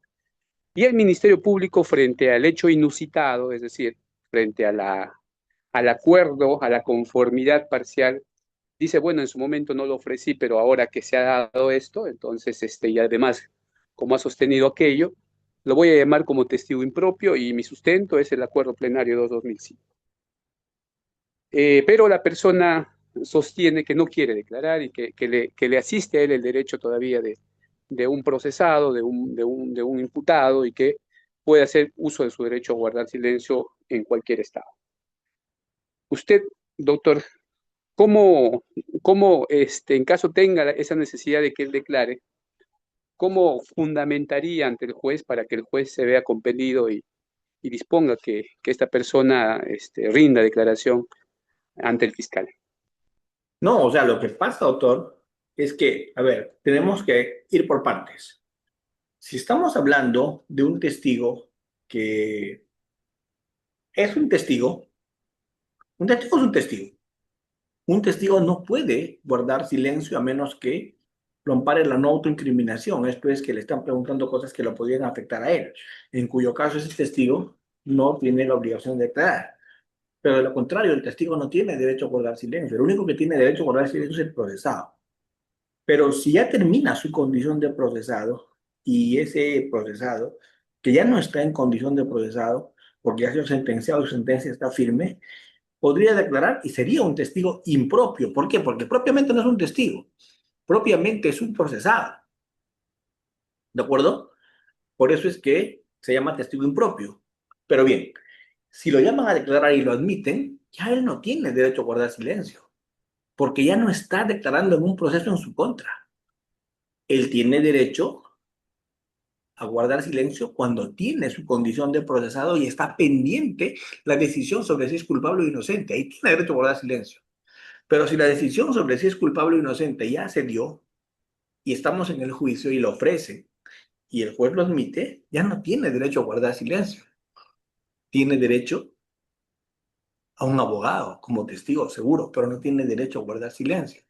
y el Ministerio Público frente al hecho inusitado, es decir, frente al acuerdo, a la conformidad parcial, dice, bueno, en su momento no lo ofrecí, pero ahora que se ha dado esto, entonces, y además, como ha sostenido aquello, lo voy a llamar como testigo impropio y mi sustento es el acuerdo plenario 2-2005. Pero la persona sostiene que no quiere declarar y que le asiste a él el derecho todavía de un procesado, de un imputado y que puede hacer uso de su derecho a guardar silencio en cualquier estado. Usted, doctor, ¿cómo, en caso tenga esa necesidad de que él declare, cómo fundamentaría ante el juez para que el juez se vea compelido y disponga que esta persona rinda declaración ante el fiscal? No, o sea, lo que pasa, doctor, es que, a ver, tenemos que ir por partes. Si estamos hablando de un testigo que es un testigo es un testigo. Un testigo no puede guardar silencio a menos que lo ampare la no autoincriminación. Esto es que le están preguntando cosas que lo podrían afectar a él, en cuyo caso ese testigo no tiene la obligación de declarar. Pero de lo contrario, el testigo no tiene derecho a guardar silencio. El único que tiene derecho a guardar silencio es el procesado. Pero si ya termina su condición de procesado y ese procesado, que ya no está en condición de procesado, porque ya ha sido sentenciado y su sentencia está firme, podría declarar y sería un testigo impropio. ¿Por qué? Porque propiamente no es un testigo, propiamente es un procesado. ¿De acuerdo? Por eso es que se llama testigo impropio. Pero bien, si lo llaman a declarar y lo admiten, ya él no tiene derecho a guardar silencio, porque ya no está declarando en un proceso en su contra. Él tiene derecho a guardar silencio cuando tiene su condición de procesado y está pendiente la decisión sobre si es culpable o inocente. Ahí tiene derecho a guardar silencio. Pero si la decisión sobre si es culpable o inocente ya se dio y estamos en el juicio y lo ofrece y el juez lo admite, ya no tiene derecho a guardar silencio. Tiene derecho a un abogado como testigo seguro, pero no tiene derecho a guardar silencio.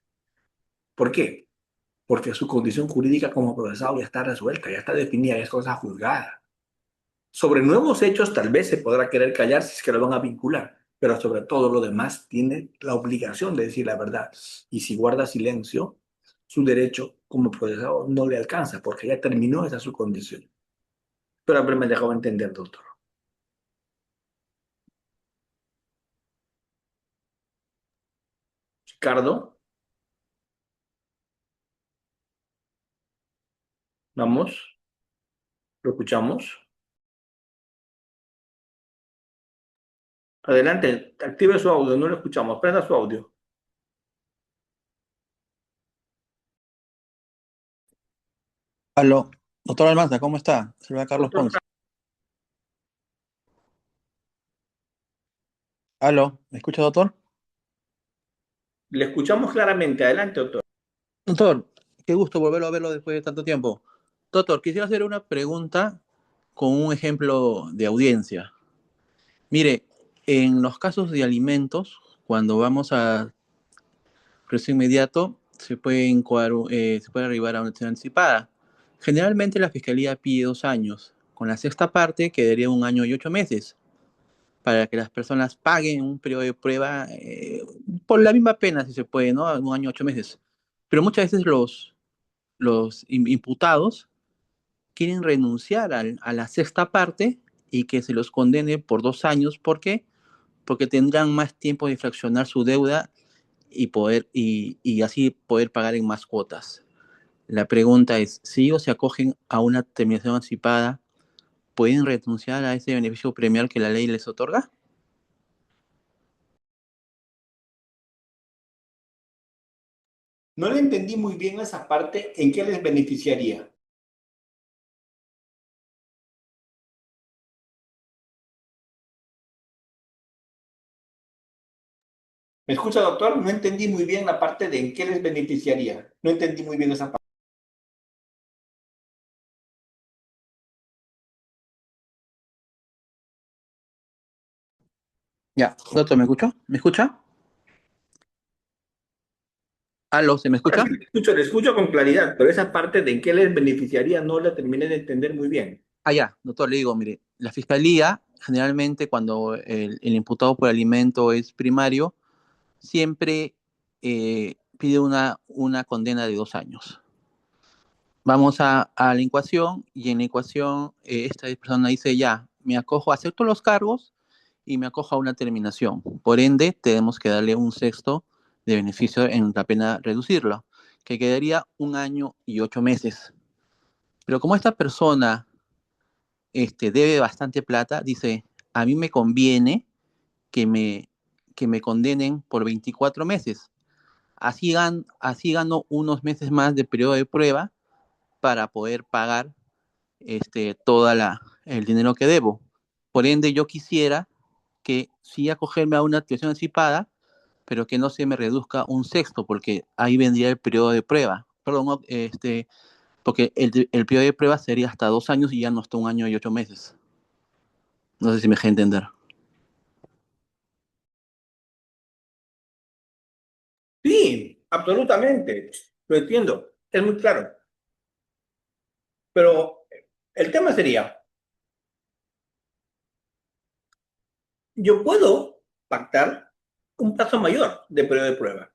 ¿Por qué? Porque su condición jurídica como procesado ya está resuelta, ya está definida, es cosa juzgada. Sobre nuevos hechos tal vez se podrá querer callar si es que lo van a vincular, pero sobre todo lo demás tiene la obligación de decir la verdad. Y si guarda silencio, su derecho como procesador no le alcanza porque ya terminó esa su condición. Pero haberme dejado entender, doctor. Ricardo, vamos, lo escuchamos. Adelante, active su audio, no lo escuchamos, prenda su audio. Aló, doctor Almanza, ¿cómo está? Saluda a Carlos Doctor, Ponce. Aló, ¿me escucha, doctor? le escuchamos claramente, adelante, doctor. Doctor, qué gusto volverlo a verlo después de tanto tiempo. Doctor, quisiera hacer una pregunta con un ejemplo de audiencia. Mire, en los casos de alimentos, cuando vamos a precio inmediato, se puede arribar a una acción anticipada. Generalmente la Fiscalía pide 2 años. Con la sexta parte quedaría 1 año y 8 meses, para que las personas paguen un periodo de prueba por la misma pena, si se puede, ¿no? 1 año y 8 meses. Pero muchas veces los imputados quieren renunciar a la sexta parte y que se los condene por 2 años. ¿Por qué? Porque tendrán más tiempo de fraccionar su deuda y así poder pagar en más cuotas. La pregunta es, si ellos se acogen a una terminación anticipada, ¿pueden renunciar a ese beneficio premial que la ley les otorga? No le entendí muy bien esa parte, ¿en qué les beneficiaría? ¿Me escucha, doctor? No entendí muy bien la parte de en qué les beneficiaría. No entendí muy bien esa parte. Ya, doctor, ¿me escuchó? ¿Me escucha? ¿Aló, se me Ahora escucha? sí le escucho con claridad, pero esa parte de en qué les beneficiaría no la terminé de entender muy bien. Ah, ya, doctor, le digo, mire, la fiscalía, generalmente cuando el imputado por alimento es primario, siempre pide una condena de 2 años. Vamos a la ecuación y en la ecuación esta persona dice, ya, me acojo, acepto los cargos y me acojo a una terminación. Por ende, tenemos que darle un sexto de beneficio en la pena reducirlo, que quedaría 1 año y 8 meses. Pero como esta persona debe bastante plata, dice, a mí me conviene que me condenen por 24 meses. Así gano unos meses más de periodo de prueba para poder pagar todo el dinero que debo. Por ende, yo quisiera que sí acogerme a una activación anticipada, pero que no se me reduzca un sexto, porque ahí vendría el periodo de prueba. Perdón, porque el periodo de prueba sería hasta 2 años y ya no hasta 1 año y 8 meses. No sé si me deja entender. Sí, absolutamente. Lo entiendo. Es muy claro. Pero el tema sería, yo puedo pactar un plazo mayor de periodo de prueba.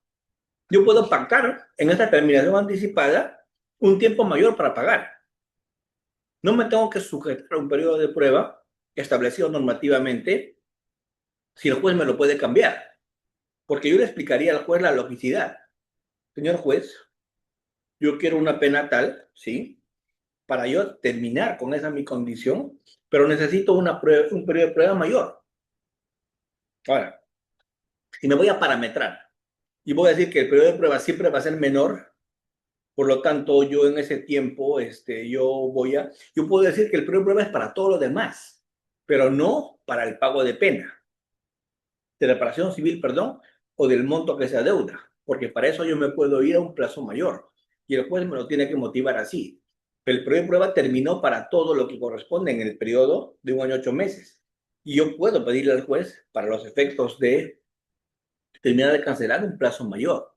Yo puedo pactar en esta terminación anticipada un tiempo mayor para pagar. No me tengo que sujetar a un periodo de prueba establecido normativamente si el juez me lo puede cambiar. Porque yo le explicaría al juez la logicidad. Señor juez, yo quiero una pena tal, ¿sí? Para yo terminar con esa mi condición, pero necesito un periodo de prueba mayor. Ahora, si me voy a parametrar y voy a decir que el periodo de prueba siempre va a ser menor, por lo tanto, yo en ese tiempo, yo puedo decir que el periodo de prueba es para todo lo demás, pero no para el pago de pena, de reparación civil, perdón, o del monto que se deuda, porque para eso yo me puedo ir a un plazo mayor y el juez me lo tiene que motivar así. El periodo de prueba terminó para todo lo que corresponde en el periodo de 1 año y 8 meses. Y yo puedo pedirle al juez, para los efectos de terminar de cancelar, un plazo mayor,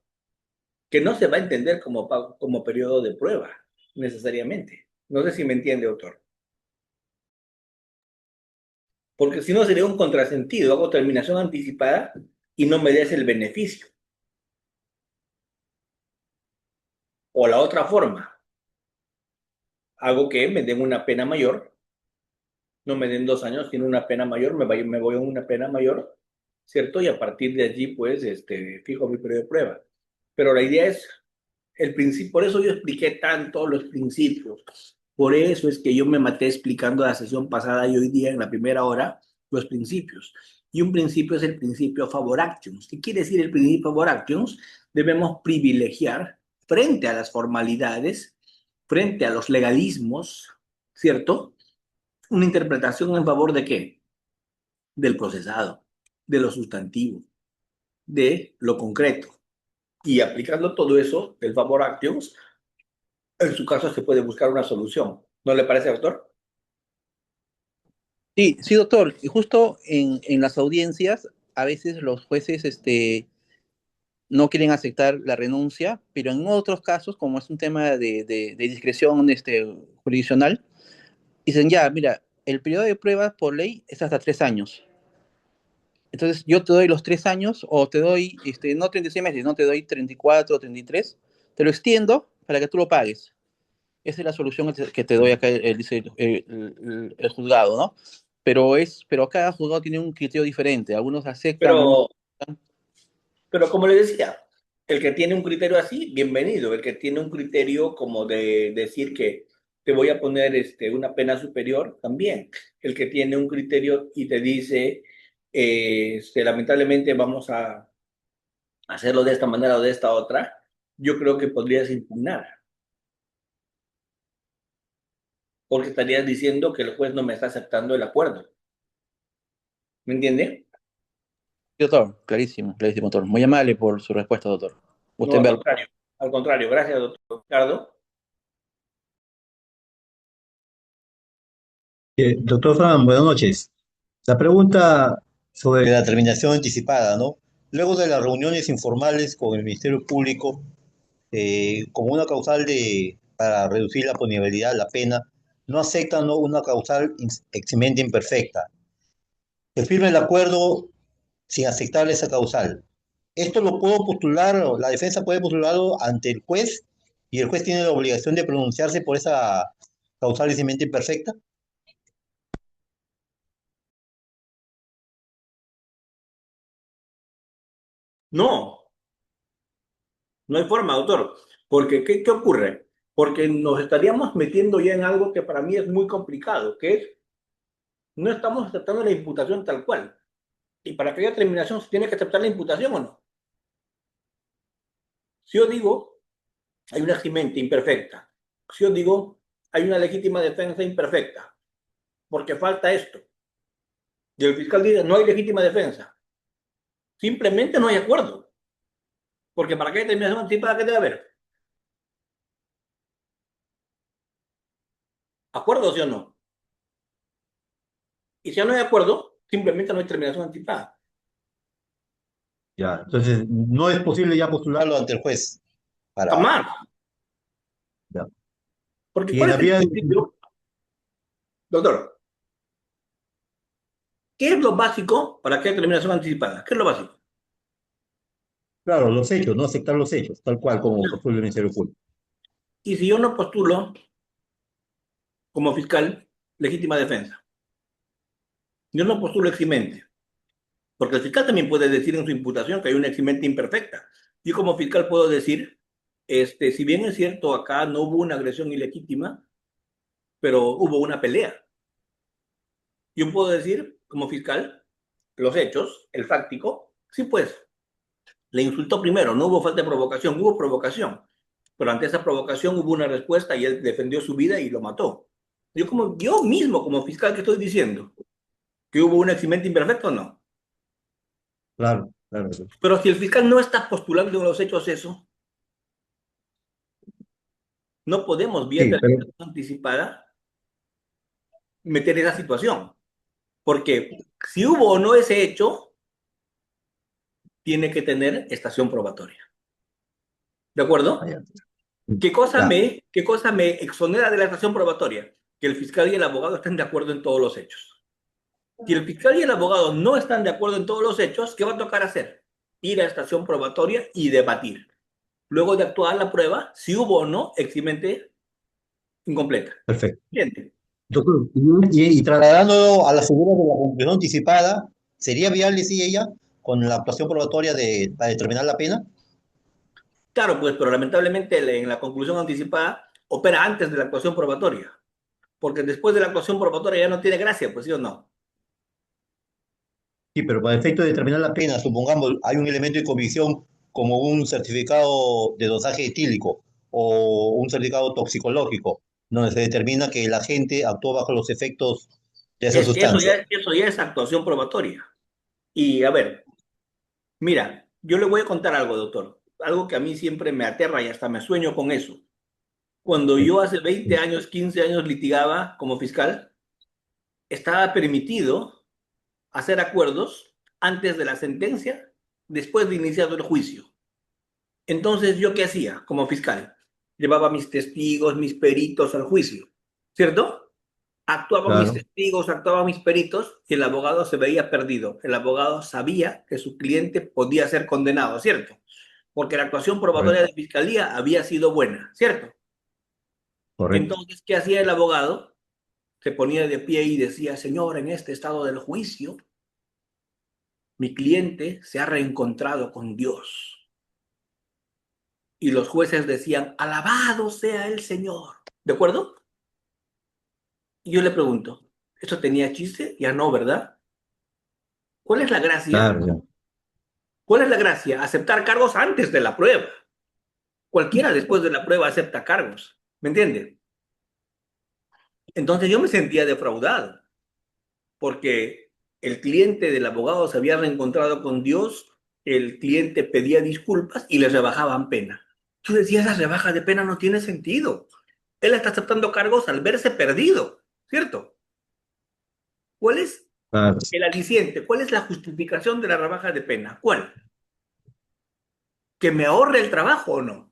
que no se va a entender como periodo de prueba, necesariamente. No sé si me entiende, autor. porque si no sería un contrasentido. Hago terminación anticipada y no me des el beneficio. O la otra forma, hago que me den una pena mayor, no me den 2 años, sino una pena mayor, me voy a una pena mayor, ¿cierto? Y a partir de allí, pues, fijo mi periodo de prueba. Pero la idea es el principio, por eso yo expliqué tanto los principios. Por eso es que yo me maté explicando la sesión pasada y hoy día en la primera hora los principios. Y un principio es el principio favor actions. ¿Qué quiere decir el principio favor actions? Debemos privilegiar frente a las formalidades, frente a los legalismos, ¿cierto? Una interpretación en favor de qué? Del procesado, de lo sustantivo, de lo concreto. Y aplicando todo eso, el favor actions, en su caso se puede buscar una solución. ¿No le parece, doctor? Sí, sí, doctor. Y justo en las audiencias, a veces los jueces no quieren aceptar la renuncia, pero en otros casos, como es un tema de discreción jurisdiccional, dicen ya, mira, el periodo de prueba por ley es hasta 3 años. Entonces yo te doy los 3 años o te doy, no 36 meses, no te doy 34 o 33, te lo extiendo para que tú lo pagues. Esa es la solución que te doy acá, dice el juzgado, ¿no? Pero cada juzgado tiene un criterio diferente. Algunos aceptan, algunos Pero, no. pero como le decía, el que tiene un criterio así, bienvenido. El que tiene un criterio como de decir que te voy a poner una pena superior, también. El que tiene un criterio y te dice, lamentablemente vamos a hacerlo de esta manera o de esta otra, yo creo que podrías impugnar, porque estarías diciendo que el juez no me está aceptando el acuerdo. ¿Me entiende? Doctor, clarísimo, clarísimo, doctor. Muy amable por su respuesta, doctor. No, Usted al me... contrario. Al contrario, gracias, doctor Ricardo. Doctor Fran, buenas noches. La pregunta sobre la terminación anticipada, ¿no? Luego de las reuniones informales con el Ministerio Público, como una causal para reducir la punibilidad, la pena, no aceptan, ¿no?, una causal eximente imperfecta. Se firma el acuerdo sin aceptar esa causal. Esto lo puedo postular, o la defensa puede postularlo ante el juez y el juez tiene la obligación de pronunciarse por esa causal eximente imperfecta. No, no hay forma, doctor. Porque, ¿qué ocurre? Porque nos estaríamos metiendo ya en algo que para mí es muy complicado, que es, no estamos aceptando la imputación tal cual. Y para que haya terminación, ¿se tiene que aceptar la imputación o no? Si yo digo, hay una eximente imperfecta. Si yo digo, hay una legítima defensa imperfecta, porque falta esto. Y el fiscal dice, no hay legítima defensa. Simplemente no hay acuerdo. Porque para que haya terminación anticipada, ¿qué debe haber? ¿Acuerdo, sí o no? Y si ya no hay acuerdo, simplemente no hay terminación anticipada. Ya, entonces no es posible ya postularlo ante el juez para... Jamás. Ya. Porque Y en ¿cuál la es el vía, principio? Doctor, ¿qué es lo básico para que haya terminación anticipada? ¿Qué es lo básico? claro, los hechos, no aceptar los hechos, tal cual como postula el Ministerio Público. Y si yo no postulo como fiscal legítima defensa, yo no postulo eximente, porque el fiscal también puede decir en su imputación que hay una eximente imperfecta. Yo como fiscal puedo decir, si bien es cierto, acá no hubo una agresión ilegítima, pero hubo una pelea. Yo puedo decir, como fiscal, los hechos, el fáctico, sí, pues, le insultó primero, no hubo falta de provocación, hubo provocación, pero ante esa provocación hubo una respuesta y él defendió su vida y lo mató. Yo mismo, como fiscal, que estoy diciendo que hubo un eximente imperfecto, no. Claro, claro. Pero si el fiscal no está postulando en los hechos eso, no podemos, vía Sí, pero terminación anticipada, meter esa situación. Porque si hubo o no ese hecho, tiene que tener estación probatoria. ¿De ah, acuerdo? ya, ya, ¿Qué cosa me exonera de la estación probatoria? Que el fiscal y el abogado estén de acuerdo en todos los hechos. Si el fiscal y el abogado no están de acuerdo en todos los hechos, ¿qué va a tocar hacer? Ir a la estación probatoria y debatir. Luego de actuar la prueba, si hubo o no eximente incompleta. Perfecto. ¿Entiende? Doctor, y trasladándolo a la figura de la conclusión anticipada, ¿sería viable si ella, con la actuación probatoria para determinar la pena? Claro, pues, pero lamentablemente en la conclusión anticipada opera antes de la actuación probatoria, porque después de la actuación probatoria ya no tiene gracia, pues sí o no. Sí, pero para efecto de determinar la pena, supongamos, hay un elemento de convicción como un certificado de dosaje etílico o un certificado toxicológico, donde se determina que el agente actuó bajo los efectos de esa Es que sustancia. eso ya es actuación probatoria. Y a ver, mira, yo le voy a contar algo, doctor, algo que a mí siempre me aterra y hasta me sueño con eso. Cuando yo hace 20 años, 15 años litigaba como fiscal, estaba permitido hacer acuerdos antes de la sentencia, después de iniciado el juicio. Entonces, ¿yo qué hacía como fiscal? Llevaba mis testigos, mis peritos al juicio, ¿cierto? Actuaban mis Claro, testigos, actuaban mis peritos y el abogado se veía perdido. El abogado sabía que su cliente podía ser condenado, ¿cierto? Porque la actuación probatoria correcto, de fiscalía había sido buena, ¿cierto? correcto. Entonces, ¿qué hacía el abogado? Se ponía de pie y decía, señor, en este estado del juicio, mi cliente se ha reencontrado con Dios. Y los jueces decían, alabado sea el Señor. ¿De acuerdo? Y yo le pregunto, ¿esto tenía chiste? Ya no, ¿verdad? ¿Cuál es la gracia? Claro, ya. ¿Cuál es la gracia? Aceptar cargos antes de la prueba. Cualquiera después de la prueba acepta cargos. ¿Me entiende? Entonces yo me sentía defraudado porque el cliente del abogado se había reencontrado con Dios, el cliente pedía disculpas y le rebajaban pena. Yo decía, esa rebaja de pena no tiene sentido. Él está aceptando cargos al verse perdido, ¿cierto? ¿Cuál es Claro, el aliciente? ¿Cuál es la justificación de la rebaja de pena? ¿Cuál? ¿Que me ahorre el trabajo o no?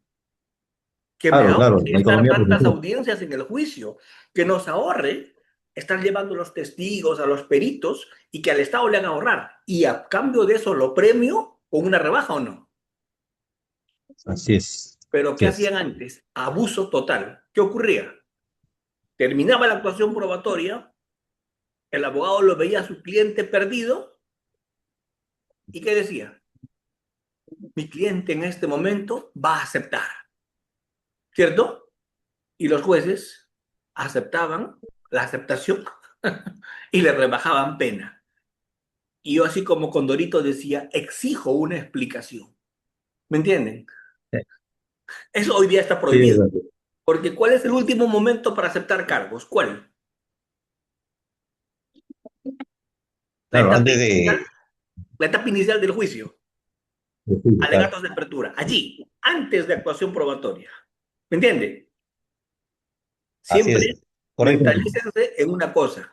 Que me claro, ahorre claro, la estar economía tantas procesal. audiencias en el juicio, que nos ahorre estar llevando los testigos, a los peritos, y que al Estado le hagan ahorrar. Y a cambio de eso lo premio con una rebaja o no. Así es, Pero ¿qué así es. hacían antes? Abuso total. ¿Qué ocurría? Terminaba la actuación probatoria, el abogado lo veía a su cliente perdido, ¿y qué decía? Mi cliente en este momento va a aceptar, ¿cierto? Y los jueces aceptaban la aceptación y le rebajaban pena. Y yo así como Condorito decía, exijo una explicación. ¿Me entienden? Eso hoy día está Sí, es prohibido. verdad. Porque ¿cuál es el último momento para aceptar cargos? ¿Cuál? La Claro, etapa antes inicial, la etapa inicial del juicio. claro, Alegatos de apertura. Allí, antes de actuación probatoria. ¿Me entiende? así es, Siempre correcto. mentalícense en una cosa.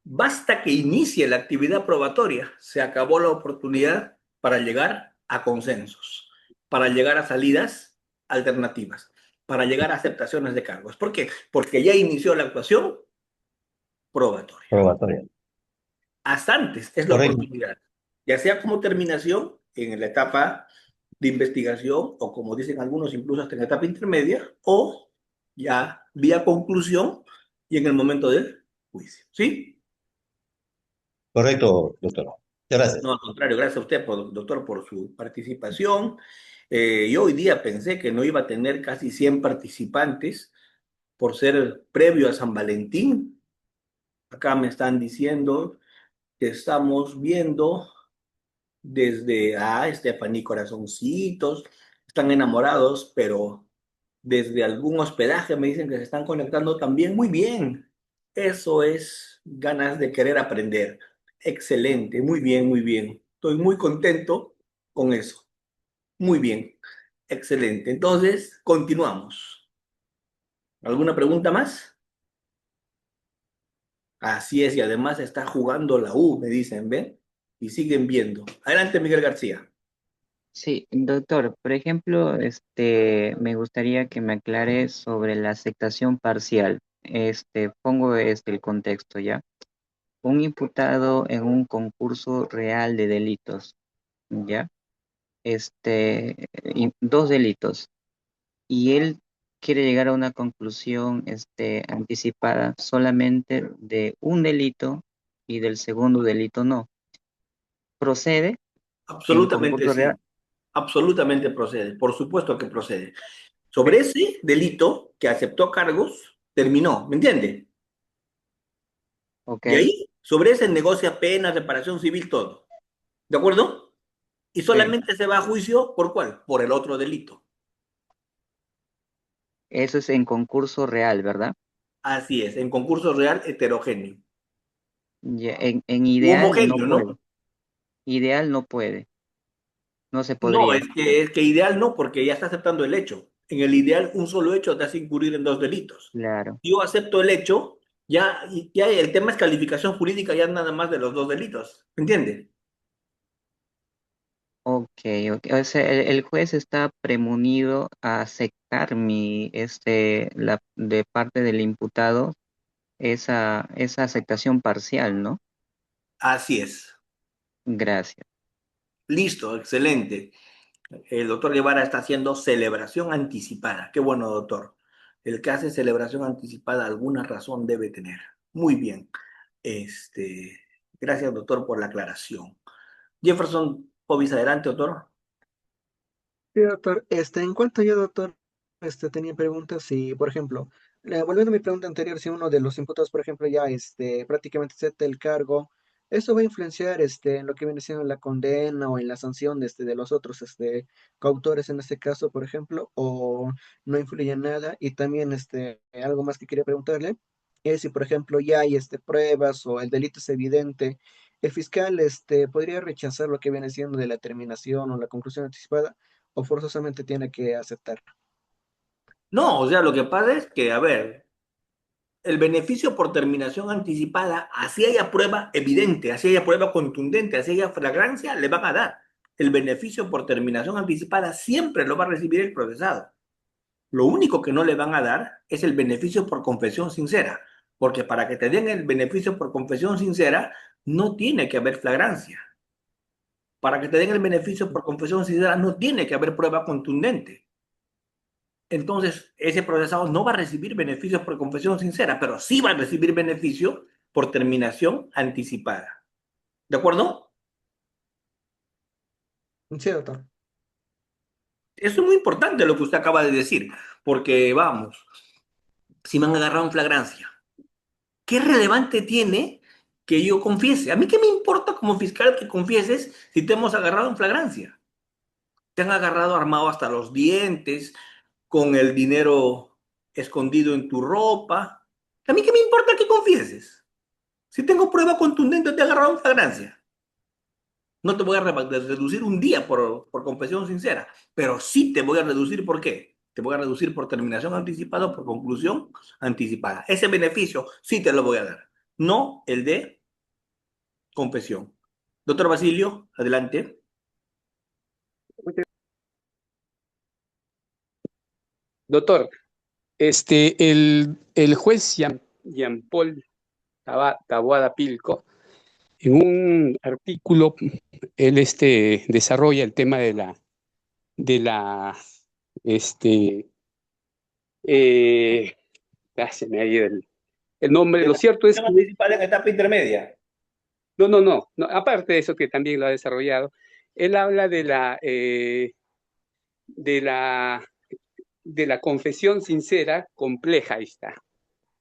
Basta que inicie la actividad probatoria, se acabó la oportunidad para llegar a consensos, para llegar a salidas alternativas, para llegar a aceptaciones de cargos. ¿Por qué? Porque ya inició la actuación probatoria. Probatoria. Hasta antes es la Correcto. oportunidad, ya sea como terminación en la etapa de investigación o como dicen algunos, incluso hasta en la etapa intermedia, o ya vía conclusión y en el momento del juicio. ¿Sí? Correcto, doctor. Muchas gracias. No, al contrario, gracias a usted, doctor, por su participación. Yo hoy día pensé que no iba a tener casi 100 participantes por ser previo a San Valentín. Acá me están diciendo que estamos viendo desde Stephanie Corazoncitos, están enamorados, pero desde algún hospedaje me dicen que se están conectando también. Muy bien, eso es ganas de querer aprender. Excelente, muy bien, muy bien. Estoy muy contento con eso. Muy bien, excelente. Entonces, continuamos. ¿Alguna pregunta más? Así es, y además está jugando la U, me dicen, ¿ven? Y siguen viendo. Adelante, Miguel García. Sí, doctor, por ejemplo, me gustaría que me aclare sobre la aceptación parcial. Pongo el contexto, ¿ya? un imputado en un concurso real de delitos, ¿ya? Dos delitos, y él quiere llegar a una conclusión, anticipada solamente de un delito y del segundo delito no. ¿Procede en Absolutamente concurso real? sí, absolutamente procede, por supuesto que procede. Pe- Sobre ese delito que aceptó cargos, terminó, ¿me entiende? Ok, Y ahí, sobre ese negocia pena, reparación civil, todo. ¿De acuerdo? Y sí. solamente se va a juicio ¿por cuál? Por el otro delito. Eso es en concurso real, ¿verdad? Así es, en concurso real heterogéneo. Ya, en U ideal no homogéneo, ¿no? puede. Ideal no puede. No se No, podría. es que ideal no, porque ya está aceptando el hecho. En el ideal, un solo hecho te hace incurrir en dos delitos. Claro. Yo acepto el hecho, ya el tema es calificación jurídica, ya nada más de los dos delitos. ¿Me entiende? Ok, ok. O sea, el juez está premunido a aceptar de parte del imputado esa aceptación parcial, ¿no? Así es. Gracias. Listo, excelente. El doctor Guevara está haciendo celebración anticipada. Qué bueno, doctor. El que hace celebración anticipada alguna razón debe tener. Muy bien. Gracias, doctor, por la aclaración. Jefferson Pobis, adelante, doctor. Sí, doctor. En cuanto yo, doctor, tenía preguntas si, por ejemplo, volviendo a mi pregunta anterior, si uno de los imputados, por ejemplo, ya prácticamente acepta el cargo, ¿eso va a influenciar en lo que viene siendo la condena o en la sanción de los otros coautores en este caso, por ejemplo, o no influye en nada? Y también algo más que quería preguntarle es si, por ejemplo, ya hay pruebas o el delito es evidente. ¿El fiscal podría rechazar lo que viene siendo de la terminación o la conclusión anticipada, o forzosamente tiene que aceptar? No, o sea, lo que pasa es que, a ver, el beneficio por terminación anticipada, así haya prueba evidente, así haya prueba contundente, así haya flagrancia, le van a dar. El beneficio por terminación anticipada siempre lo va a recibir el procesado. Lo único que no le van a dar es el beneficio por confesión sincera, porque para que te den el beneficio por confesión sincera, no tiene que haber flagrancia. Para que te den el beneficio por confesión sincera, no tiene que haber prueba contundente. Entonces, ese procesado no va a recibir beneficios por confesión sincera, pero sí va a recibir beneficio por terminación anticipada. ¿De acuerdo? Sí, doctor. Eso es muy importante lo que usted acaba de decir, porque vamos, si me han agarrado en flagrancia, ¿qué relevante tiene que yo confiese? A mí qué me importa como fiscal que confieses si te hemos agarrado en flagrancia. Te han agarrado armado hasta los dientes, con el dinero escondido en tu ropa. A mí qué me importa que confieses. Si tengo prueba contundente, te he agarrado en flagrancia. No te voy a reducir un día por confesión sincera, pero sí te voy a reducir, ¿por qué? Te voy a reducir por terminación anticipada o por conclusión anticipada. Ese beneficio sí te lo voy a dar, no el de confesión. Doctor Basilio, adelante. Doctor, el juez Jean-Paul Taboada Pilco, en un artículo, él desarrolla el tema de la, este, se me ha ido el nombre. De Lo la cierto es confesión que, anticipada en etapa intermedia. no, aparte de eso que también lo ha desarrollado, él habla de la, de la confesión sincera compleja, ahí está.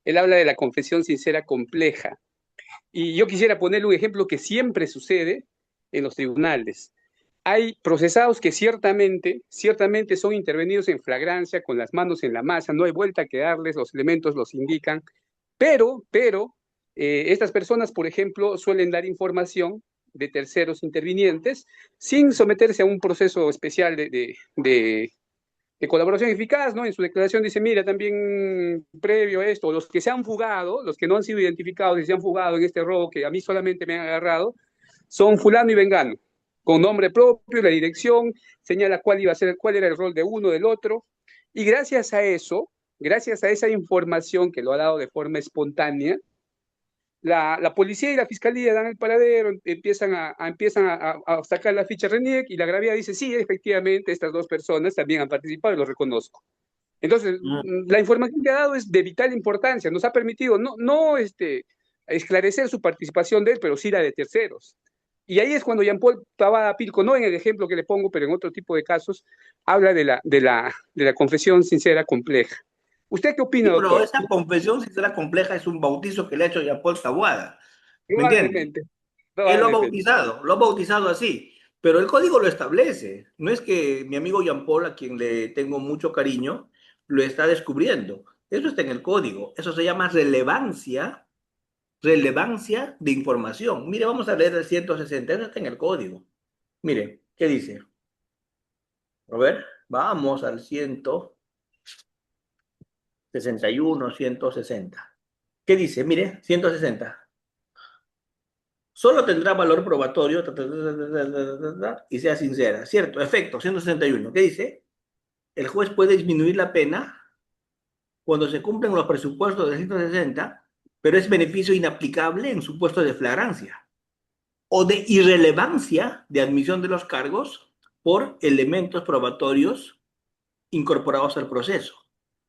Él habla de la confesión sincera compleja. Y yo quisiera ponerle un ejemplo que siempre sucede en los tribunales. Hay procesados que ciertamente son intervenidos en flagrancia, con las manos en la masa, no hay vuelta que darles, los elementos los indican, pero estas personas, por ejemplo, suelen dar información de terceros intervinientes sin someterse a un proceso especial de colaboración eficaz, ¿no? En su declaración dice, mira, también previo a esto, los que se han fugado, los que no han sido identificados y se han fugado en este robo que a mí solamente me han agarrado, son fulano y vengano, con nombre propio, la dirección, señala cuál era el rol de uno, del otro, y gracias a esa información que lo ha dado de forma espontánea, la policía y la fiscalía dan el paradero, empiezan a sacar la ficha RENIEC y la Gravía dice, sí, efectivamente, estas dos personas también han participado y lo reconozco. Entonces, la información que ha dado es de vital importancia, nos ha permitido no esclarecer su participación de él, pero sí la de terceros. Y ahí es cuando Jean-Paul Tabada Pilco, no en el ejemplo que le pongo, pero en otro tipo de casos, habla de la confesión sincera compleja. ¿Usted qué opina, Sí, pero doctor? esa confesión sincera compleja es un bautizo que le ha hecho Jean-Paul Taboada. ¿Me entiende? Probablemente, Él probablemente. lo ha bautizado así, pero el código lo establece. No es que mi amigo Jean-Paul, a quien le tengo mucho cariño, lo está descubriendo. Eso está en el código. Eso se llama relevancia de información. Mire, vamos a leer el 160, eso está en el código. Mire, ¿qué dice? A ver, vamos al 161, 160. ¿Qué dice? Mire, 160. Solo tendrá valor probatorio y sea sincera. Cierto, efecto, 161. ¿Qué dice? El juez puede disminuir la pena cuando se cumplen los presupuestos de 160, pero es beneficio inaplicable en supuestos de flagrancia o de irrelevancia de admisión de los cargos por elementos probatorios incorporados al proceso.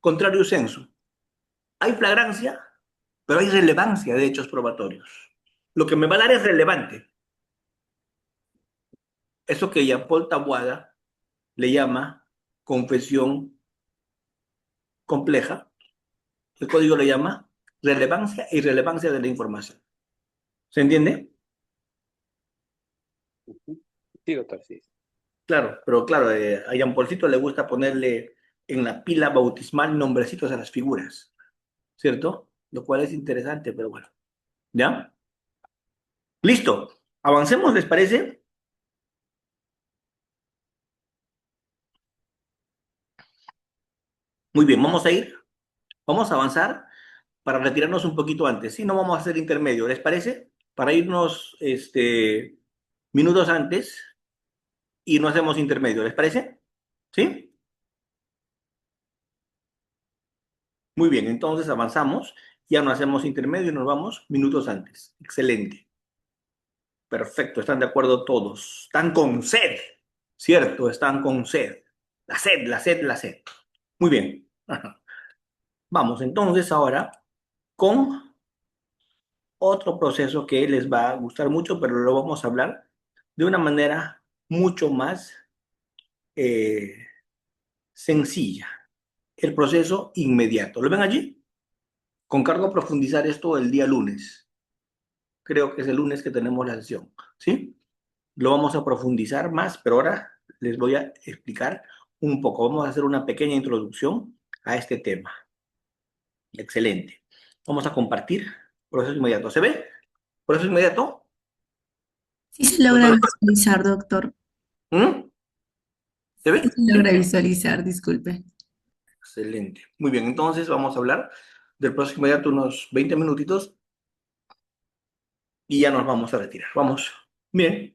Contrario sensu. Hay flagrancia, pero hay relevancia de hechos probatorios. Lo que me va a dar es relevante. Eso que Jean-Paul Taboada le llama confesión compleja, el código le llama relevancia e irrelevancia de la información. ¿Se entiende? Sí, doctor, sí. Claro, pero claro, a Jean-Paulcito le gusta ponerle en la pila bautismal nombrecitos a las figuras, ¿cierto? Lo cual es interesante, pero bueno. ¿Ya? Listo. Avancemos, ¿les parece? Muy bien, vamos a avanzar para retirarnos un poquito antes. Sí, no vamos a hacer intermedio, ¿les parece? Para irnos minutos antes y no hacemos intermedio, ¿les parece? ¿Sí? Muy bien, entonces avanzamos, ya no hacemos intermedio y nos vamos minutos antes. Excelente. Perfecto, están de acuerdo todos. Están con sed, ¿cierto? Están con sed. La sed, la sed, la sed. Muy bien. Vamos entonces ahora con otro proceso que les va a gustar mucho, pero lo vamos a hablar de una manera mucho más eh, sencilla. El proceso inmediato. ¿Lo ven allí? Con cargo a profundizar esto el día lunes. Creo que es el lunes que tenemos la sesión, ¿sí? Lo vamos a profundizar más, pero ahora les voy a explicar un poco. Vamos a hacer una pequeña introducción a este tema. Excelente. Vamos a compartir proceso inmediato. ¿Se ve? Proceso inmediato. Sí se logra Doctor, visualizar, doctor. ¿mm? ¿Se Sí ve? se logra Sí. visualizar, disculpe. Excelente. Muy bien, entonces vamos a hablar del proceso inmediato unos 20 minutitos y ya nos vamos a retirar. Vamos. Bien.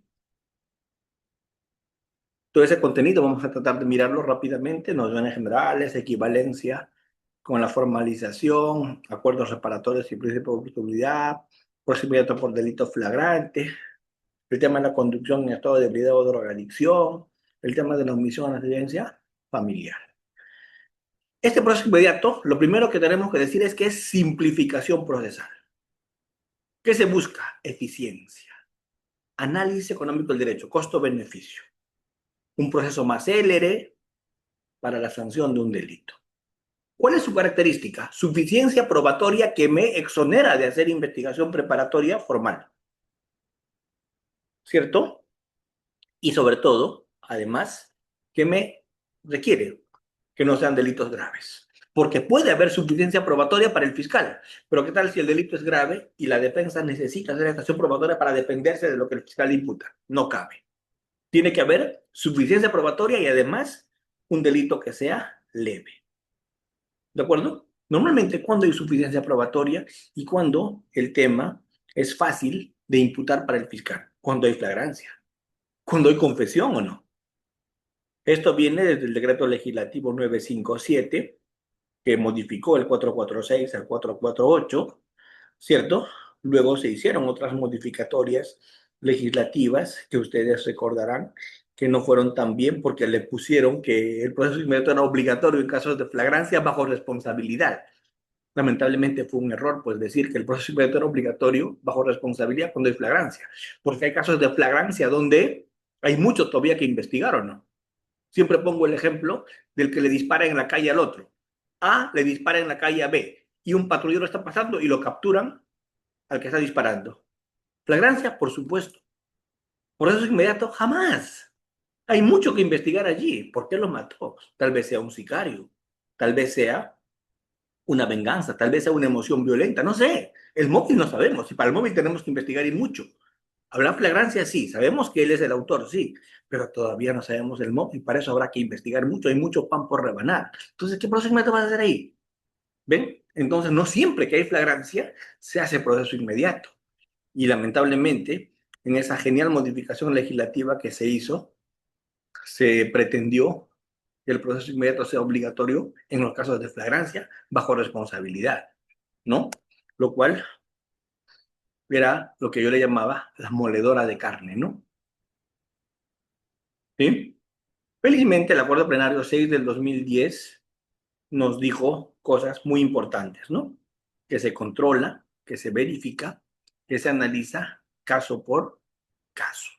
Todo ese contenido vamos a tratar de mirarlo rápidamente, nociones generales, equivalencia con la formalización, acuerdos reparatorios y principio de oportunidad, proceso inmediato por delito flagrante, el tema de la conducción en estado de ebriedad o drogadicción, el tema de la omisión a la residencia familiar. Este proceso inmediato, lo primero que tenemos que decir es que es simplificación procesal. ¿Qué se busca? Eficiencia. Análisis económico del derecho, costo-beneficio. Un proceso más célere para la sanción de un delito. ¿Cuál es su característica? Suficiencia probatoria que me exonera de hacer investigación preparatoria formal. ¿Cierto? Y sobre todo, además, que me requiere que no sean delitos graves. Porque puede haber suficiencia probatoria para el fiscal, pero ¿qué tal si el delito es grave y la defensa necesita hacer estación probatoria para defenderse de lo que el fiscal imputa? No cabe. Tiene que haber suficiencia probatoria y además un delito que sea leve. ¿De acuerdo? Normalmente cuando hay suficiencia probatoria y cuando el tema es fácil de imputar para el fiscal, cuando hay flagrancia, cuando hay confesión o no. Esto viene desde el decreto legislativo 957, que modificó el 446 al 448, ¿cierto? Luego se hicieron otras modificatorias legislativas que ustedes recordarán que no fueron tan bien porque le pusieron que el proceso inmediato era obligatorio en casos de flagrancia bajo responsabilidad. Lamentablemente fue un error, pues decir que el proceso inmediato era obligatorio bajo responsabilidad cuando hay flagrancia, porque hay casos de flagrancia donde hay mucho todavía que investigar o no. Siempre pongo el ejemplo del que le dispara en la calle al otro. A le dispara en la calle a B y un patrullero está pasando y lo capturan al que está disparando. Flagrancia, por supuesto. Proceso inmediato, jamás. Hay mucho que investigar allí. ¿Por qué lo mató? Tal vez sea un sicario, tal vez sea una venganza, tal vez sea una emoción violenta, no sé. El móvil no sabemos y para el móvil tenemos que investigar y mucho. Habrá flagrancia, sí. Sabemos que él es el autor, sí. Pero todavía no sabemos el móvil. Para eso habrá que investigar mucho. Hay mucho pan por rebanar. Entonces, ¿qué proceso inmediato vas a hacer ahí? ¿Ven? Entonces, no siempre que hay flagrancia se hace proceso inmediato. Y lamentablemente, en esa genial modificación legislativa que se hizo, se pretendió que el proceso inmediato sea obligatorio en los casos de flagrancia bajo responsabilidad, ¿no? Lo cual era lo que yo le llamaba la moledora de carne, ¿no? ¿Sí? Felizmente, el acuerdo plenario 6 del 2010 nos dijo cosas muy importantes, ¿no? Que se controla, que se verifica, que se analiza caso por caso.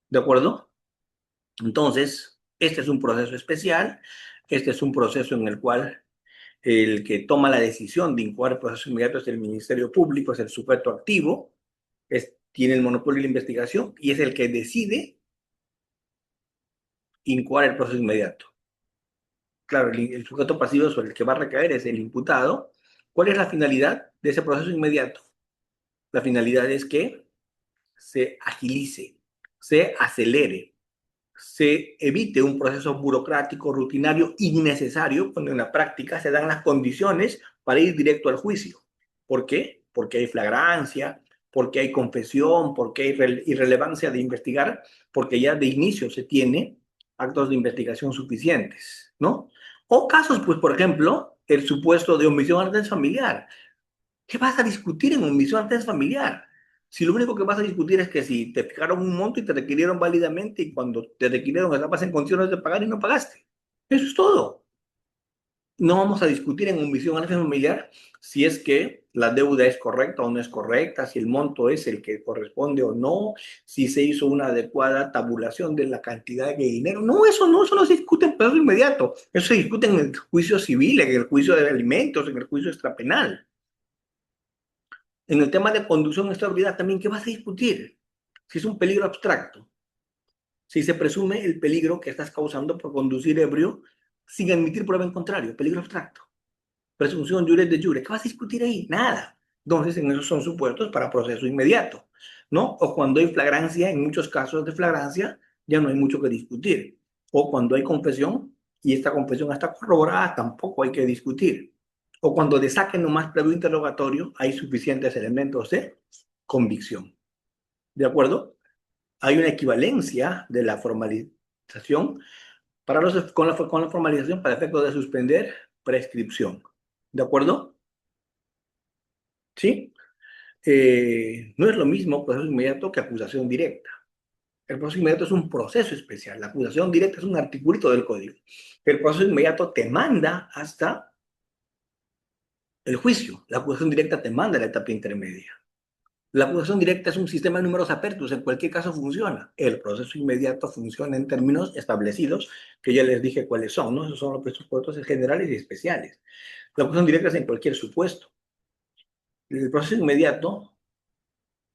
¿De acuerdo? Entonces, este es un proceso especial, este es un proceso en el cual el que toma la decisión de incoar el proceso inmediato es el Ministerio Público, es el sujeto activo, tiene el monopolio de la investigación y es el que decide incoar el proceso inmediato. Claro, el sujeto pasivo sobre el que va a recaer es el imputado. ¿Cuál es la finalidad de ese proceso inmediato? La finalidad es que se agilice, se acelere, se evite un proceso burocrático, rutinario, innecesario, cuando en la práctica se dan las condiciones para ir directo al juicio. ¿Por qué? Porque hay flagrancia, porque hay confesión, porque hay irrelevancia de investigar, porque ya de inicio se tiene actos de investigación suficientes, ¿no? O casos, pues, por ejemplo, el supuesto de omisión arte familiar. ¿Qué vas a discutir en omisión arte familiar? Si lo único que vas a discutir es que si te fijaron un monto y te requirieron válidamente y cuando te requirieron estabas en condiciones de pagar y no pagaste. Eso es todo. No vamos a discutir en omisión arte familiar si es que la deuda es correcta o no es correcta, si el monto es el que corresponde o no, si se hizo una adecuada tabulación de la cantidad de dinero. No, eso no se discute en plazo inmediato. Eso se discute en el juicio civil, en el juicio de alimentos, en el juicio extrapenal. En el tema de conducción extraordinaria también, ¿qué vas a discutir? Si es un peligro abstracto, si se presume el peligro que estás causando por conducir ebrio sin admitir prueba en contrario, peligro abstracto. Presunción jure de jure, ¿qué vas a discutir ahí? Nada. Entonces, en esos son supuestos para proceso inmediato, ¿no? O cuando hay flagrancia, en muchos casos de flagrancia, ya no hay mucho que discutir. O cuando hay confesión y esta confesión está corroborada, tampoco hay que discutir. O cuando de saque nomás previo interrogatorio, hay suficientes elementos de convicción. ¿De acuerdo? Hay una equivalencia de la formalización con la formalización para efectos de suspender prescripción. ¿De acuerdo? ¿Sí? No es lo mismo proceso inmediato que acusación directa. El proceso inmediato es un proceso especial. La acusación directa es un articulito del código. El proceso inmediato te manda hasta el juicio. La acusación directa te manda a la etapa intermedia. La acusación directa es un sistema de números apertos, en cualquier caso funciona. El proceso inmediato funciona en términos establecidos, que ya les dije cuáles son, ¿no? Esos son los presupuestos generales y especiales. La acusación directa es en cualquier supuesto. El proceso inmediato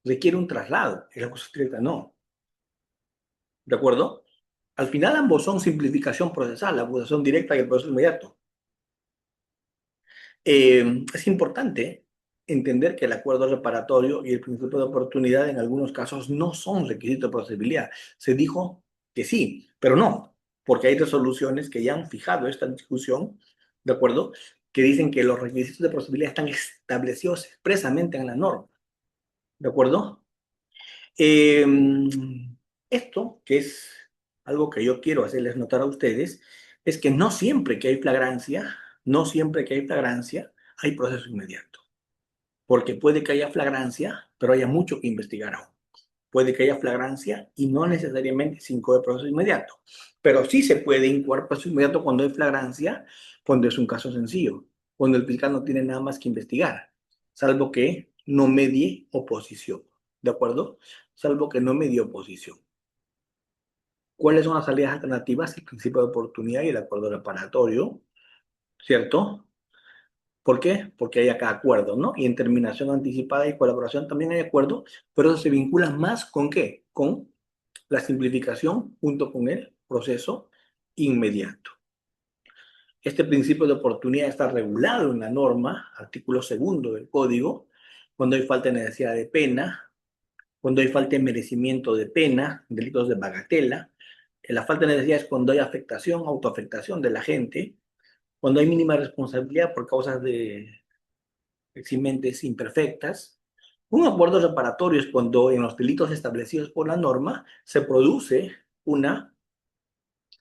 requiere un traslado, y la acusación directa no. ¿De acuerdo? Al final ambos son simplificación procesal, la acusación directa y el proceso inmediato. Es importante entender que el acuerdo reparatorio y el principio de oportunidad en algunos casos no son requisitos de procedibilidad. Se dijo que sí, pero no, porque hay resoluciones que ya han fijado esta discusión, ¿de acuerdo? Que dicen que los requisitos de procedibilidad están establecidos expresamente en la norma, ¿de acuerdo? Esto, que es algo que yo quiero hacerles notar a ustedes, es que no siempre que hay flagrancia, no siempre que hay flagrancia, hay proceso inmediato. porque puede que haya flagrancia, pero haya mucho que investigar aún. Puede que haya flagrancia y no necesariamente se incoe proceso inmediato. Pero sí se puede incoar proceso inmediato cuando hay flagrancia, cuando es un caso sencillo, cuando el fiscal no tiene nada más que investigar, salvo que no medie oposición. ¿De acuerdo? Salvo que no medie oposición. ¿Cuáles son las salidas alternativas? El principio de oportunidad y el acuerdo reparatorio, ¿cierto? ¿Por qué? Porque hay acá acuerdo, ¿no? Y en terminación anticipada y colaboración también hay acuerdo, pero eso se vincula más ¿con qué? Con la simplificación junto con el proceso inmediato. Este principio de oportunidad está regulado en la norma, artículo 2 del Código, cuando hay falta de necesidad de pena, cuando hay falta de merecimiento de pena, delitos de bagatela. La falta de necesidad es cuando hay afectación, autoafectación de la gente, cuando hay mínima responsabilidad por causas de eximentes imperfectas. Un acuerdo reparatorio es cuando en los delitos establecidos por la norma se produce una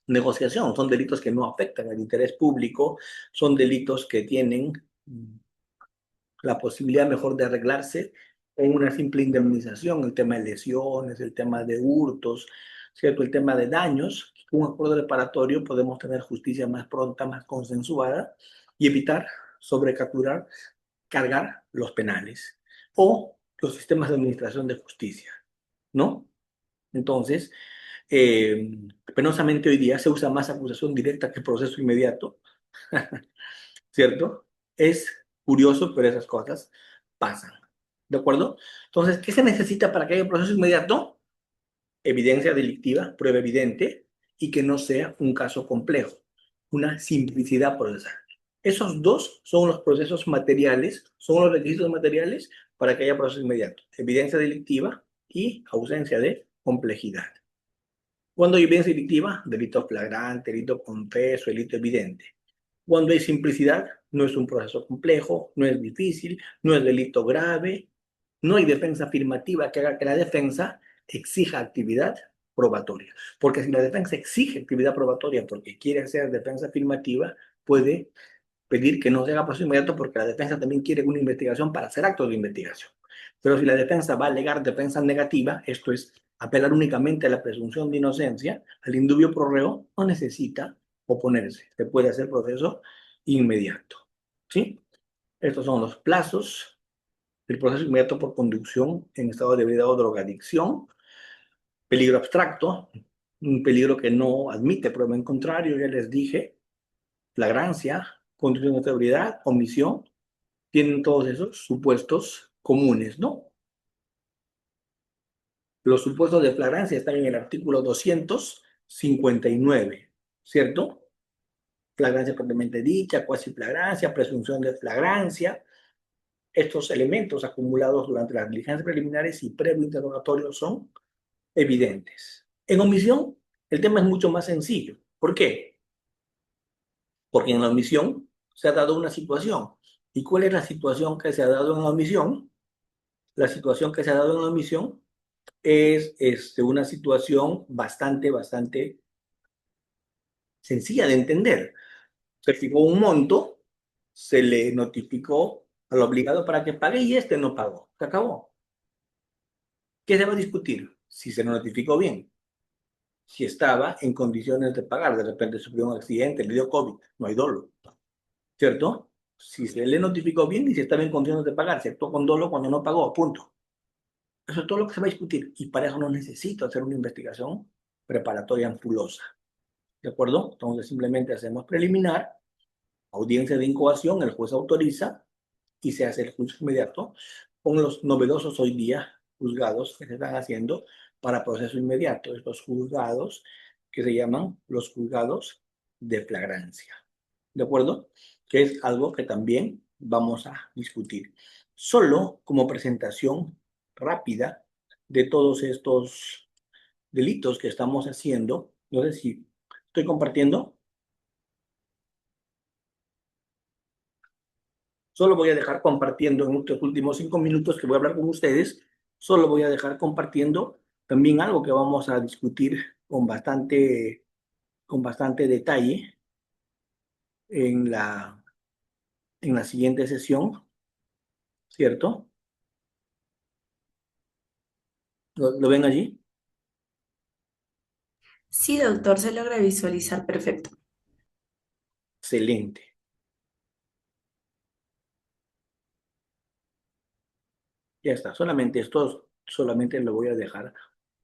negociación. Son delitos que no afectan al interés público, son delitos que tienen la posibilidad mejor de arreglarse con una simple indemnización, el tema de lesiones, el tema de hurtos, ¿cierto? El tema de daños. Un acuerdo reparatorio podemos tener justicia más pronta, más consensuada y evitar sobrecapturar, cargar los penales o los sistemas de administración de justicia, ¿no? Entonces, penosamente hoy día se usa más acusación directa que proceso inmediato, ¿cierto? Es curioso, pero esas cosas pasan, ¿de acuerdo? Entonces, ¿qué se necesita para que haya un proceso inmediato? Evidencia delictiva, prueba evidente, y que no sea un caso complejo, una simplicidad procesal. Esos dos son los procesos materiales, son los requisitos materiales para que haya proceso inmediato. Evidencia delictiva y ausencia de complejidad. Cuando hay evidencia delictiva, delito flagrante, delito confeso, delito evidente. Cuando hay simplicidad, no es un proceso complejo, no es difícil, no es delito grave, no hay defensa afirmativa que haga que la defensa exija actividad probatoria. Porque si la defensa exige actividad probatoria porque quiere hacer defensa afirmativa, puede pedir que no se haga proceso inmediato porque la defensa también quiere una investigación para hacer actos de investigación. Pero si la defensa va a alegar defensa negativa, esto es apelar únicamente a la presunción de inocencia, al indubio pro reo, no necesita oponerse. Se puede hacer proceso inmediato. ¿Sí? Estos son los plazos del proceso inmediato por conducción en estado de ebriedad o drogadicción. Peligro abstracto, un peligro que no admite prueba en contrario, ya les dije. Flagrancia, conducción de ebriedad, omisión, tienen todos esos supuestos comunes, ¿no? Los supuestos de flagrancia están en el artículo 259, ¿cierto? Flagrancia propiamente dicha, cuasi flagrancia, presunción de flagrancia. Estos elementos acumulados durante las diligencias preliminares y previo interrogatorio son evidentes. En omisión, el tema es mucho más sencillo. ¿Por qué? Porque en la omisión se ha dado una situación. ¿Y cuál es la situación que se ha dado en la omisión? La situación que se ha dado en la omisión es una situación bastante sencilla de entender. Se fijó un monto, se le notificó al obligado para que pague y este no pagó. Se acabó. ¿Qué se va a discutir? Si se lo notificó bien, si estaba en condiciones de pagar, de repente sufrió un accidente, le dio COVID, no hay dolo, ¿cierto? Si se le notificó bien y si estaba en condiciones de pagar, se actuó con dolo cuando no pagó, punto. Eso es todo lo que se va a discutir y para eso no necesito hacer una investigación preparatoria ampulosa. ¿De acuerdo? Entonces simplemente hacemos preliminar, audiencia de incoación, el juez autoriza y se hace el juicio inmediato con los novedosos hoy día juzgados que se están haciendo para proceso inmediato. Estos juzgados que se llaman los juzgados de flagrancia. ¿De acuerdo? Que es algo que también vamos a discutir. Solo como presentación rápida de todos estos delitos que estamos haciendo. No sé si estoy compartiendo. Solo voy a dejar compartiendo en estos últimos 5 minutos que voy a hablar con ustedes. Solo voy a dejar compartiendo también algo que vamos a discutir con bastante detalle en la siguiente sesión. ¿cierto? ¿Lo ven allí? Sí, doctor, se logra visualizar perfecto. Excelente. Ya está, solamente lo voy a dejar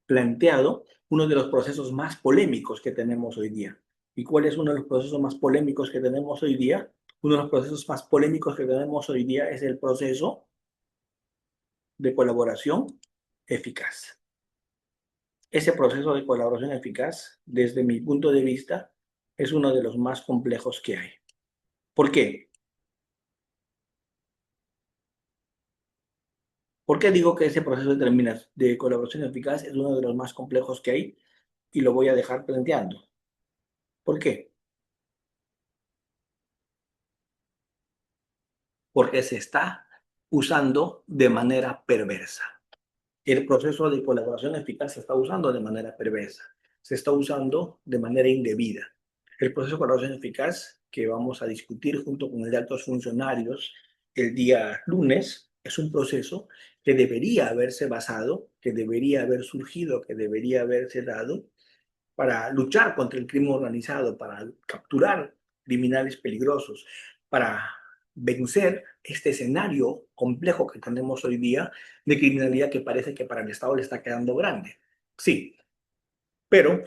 planteado uno de los procesos más polémicos que tenemos hoy día. ¿Y cuál es uno de los procesos más polémicos que tenemos hoy día? Uno de los procesos más polémicos que tenemos hoy día es el proceso de colaboración eficaz. Ese proceso de colaboración eficaz, desde mi punto de vista, es uno de los más complejos que hay. ¿Por qué? ¿Por qué digo que ese proceso de colaboración eficaz es uno de los más complejos que hay? Y lo voy a dejar planteando. ¿Por qué? Porque se está usando de manera perversa. El proceso de colaboración eficaz se está usando de manera perversa, se está usando de manera indebida. El proceso de colaboración eficaz que vamos a discutir junto con el de altos funcionarios el día lunes es un proceso que debería haberse basado, que debería haber surgido, que debería haberse dado para luchar contra el crimen organizado, para capturar criminales peligrosos, para vencer este escenario complejo que tenemos hoy día de criminalidad que parece que para el Estado le está quedando grande. Sí, pero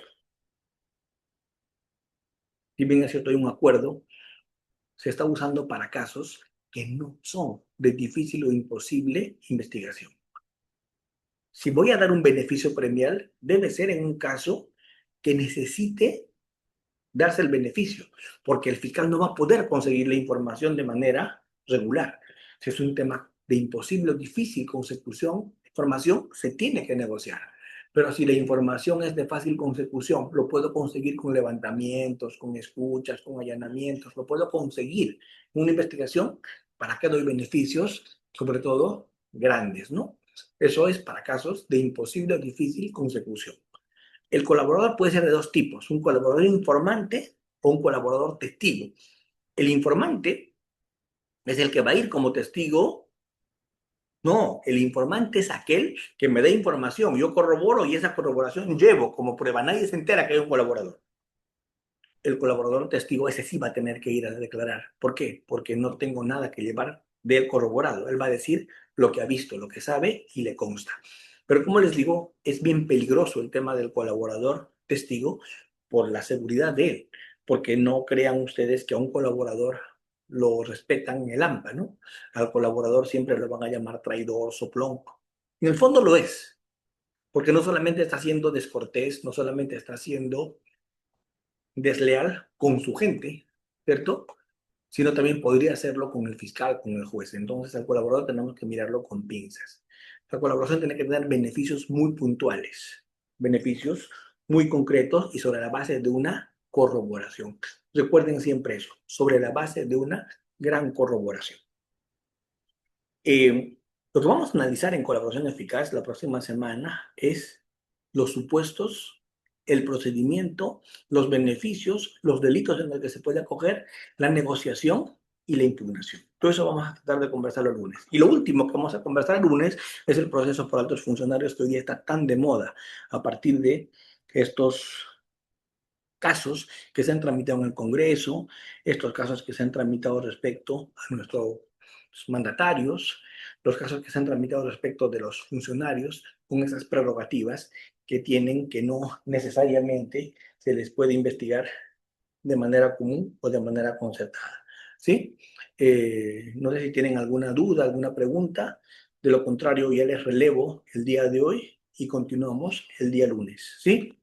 si bien es cierto hay un acuerdo, se está usando para casos que no son de difícil o imposible investigación. Si voy a dar un beneficio premial, debe ser en un caso que necesite darse el beneficio, porque el fiscal no va a poder conseguir la información de manera regular. Si es un tema de imposible o difícil consecución, información se tiene que negociar. Pero si la información es de fácil consecución, lo puedo conseguir con levantamientos, con escuchas, con allanamientos, lo puedo conseguir en una investigación. ¿Para qué doy beneficios? Sobre todo grandes, ¿no? Eso es para casos de imposible o difícil consecución. El colaborador puede ser de dos tipos, un colaborador informante o un colaborador testigo. El informante es el que va a ir como testigo. No, el informante es aquel que me da información, yo corroboro y esa corroboración llevo como prueba. Nadie se entera que hay un colaborador. El colaborador testigo, ese sí va a tener que ir a declarar. ¿Por qué? Porque no tengo nada que llevar de corroborado. Él va a decir lo que ha visto, lo que sabe y le consta. Pero como les digo, es bien peligroso el tema del colaborador testigo por la seguridad de él, porque no crean ustedes que a un colaborador lo respetan en el AMPA, ¿no? Al colaborador siempre lo van a llamar traidor, soplón. En el fondo lo es, porque no solamente está siendo descortés, no solamente está siendo desleal con su gente, ¿cierto? Sino también podría hacerlo con el fiscal, con el juez. Entonces, al colaborador tenemos que mirarlo con pinzas. La colaboración tiene que tener beneficios muy puntuales, beneficios muy concretos y sobre la base de una corroboración. Recuerden siempre eso, sobre la base de una gran corroboración. Lo que vamos a analizar en colaboración eficaz la próxima semana es los supuestos, el procedimiento, los beneficios, los delitos en los que se puede acoger, la negociación y la impugnación. Todo eso vamos a tratar de conversarlo el lunes. Y lo último que vamos a conversar el lunes es el proceso por altos funcionarios que hoy día está tan de moda a partir de estos casos que se han tramitado en el Congreso, estos casos que se han tramitado respecto a nuestros mandatarios, los casos que se han tramitado respecto de los funcionarios con esas prerrogativas que tienen que no necesariamente se les puede investigar de manera común o de manera concertada. ¿Sí? No sé si tienen alguna duda, alguna pregunta. De lo contrario, ya les relevo el día de hoy y continuamos el día lunes. ¿Sí?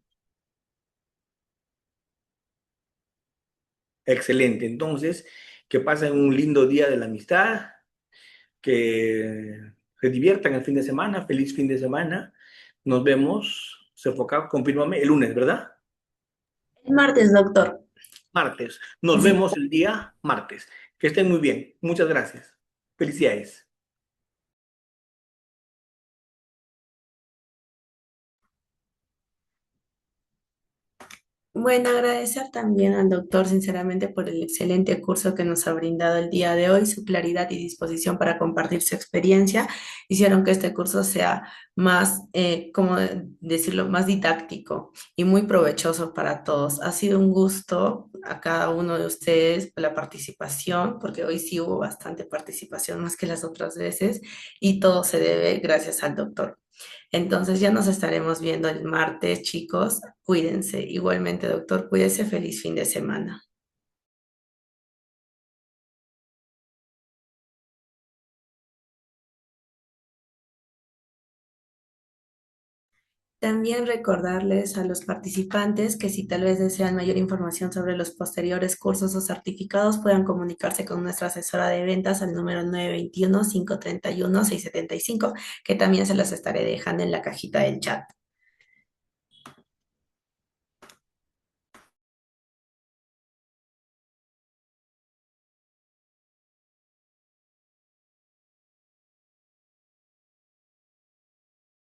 Excelente. Entonces, que pasen un lindo día de la amistad, que se diviertan el fin de semana, feliz fin de semana. Nos vemos, se enfoca, confírmame, el lunes, ¿verdad? El martes, doctor. Martes. Nos Sí. vemos el día martes. Que estén muy bien. Muchas gracias. Felicidades. Bueno, agradecer también al doctor, sinceramente, por el excelente curso que nos ha brindado el día de hoy. Su claridad y disposición para compartir su experiencia hicieron que este curso sea más, ¿cómo decirlo?, más didáctico y muy provechoso para todos. Ha sido un gusto a cada uno de ustedes la participación, porque hoy sí hubo bastante participación más que las otras veces, y todo se debe gracias al doctor. Entonces ya nos estaremos viendo el martes, chicos. Cuídense. Igualmente, doctor, cuídese. Feliz fin de semana. También recordarles a los participantes que si tal vez desean mayor información sobre los posteriores cursos o certificados, puedan comunicarse con nuestra asesora de ventas al número 921-531-675, que también se los estaré dejando en la cajita del chat.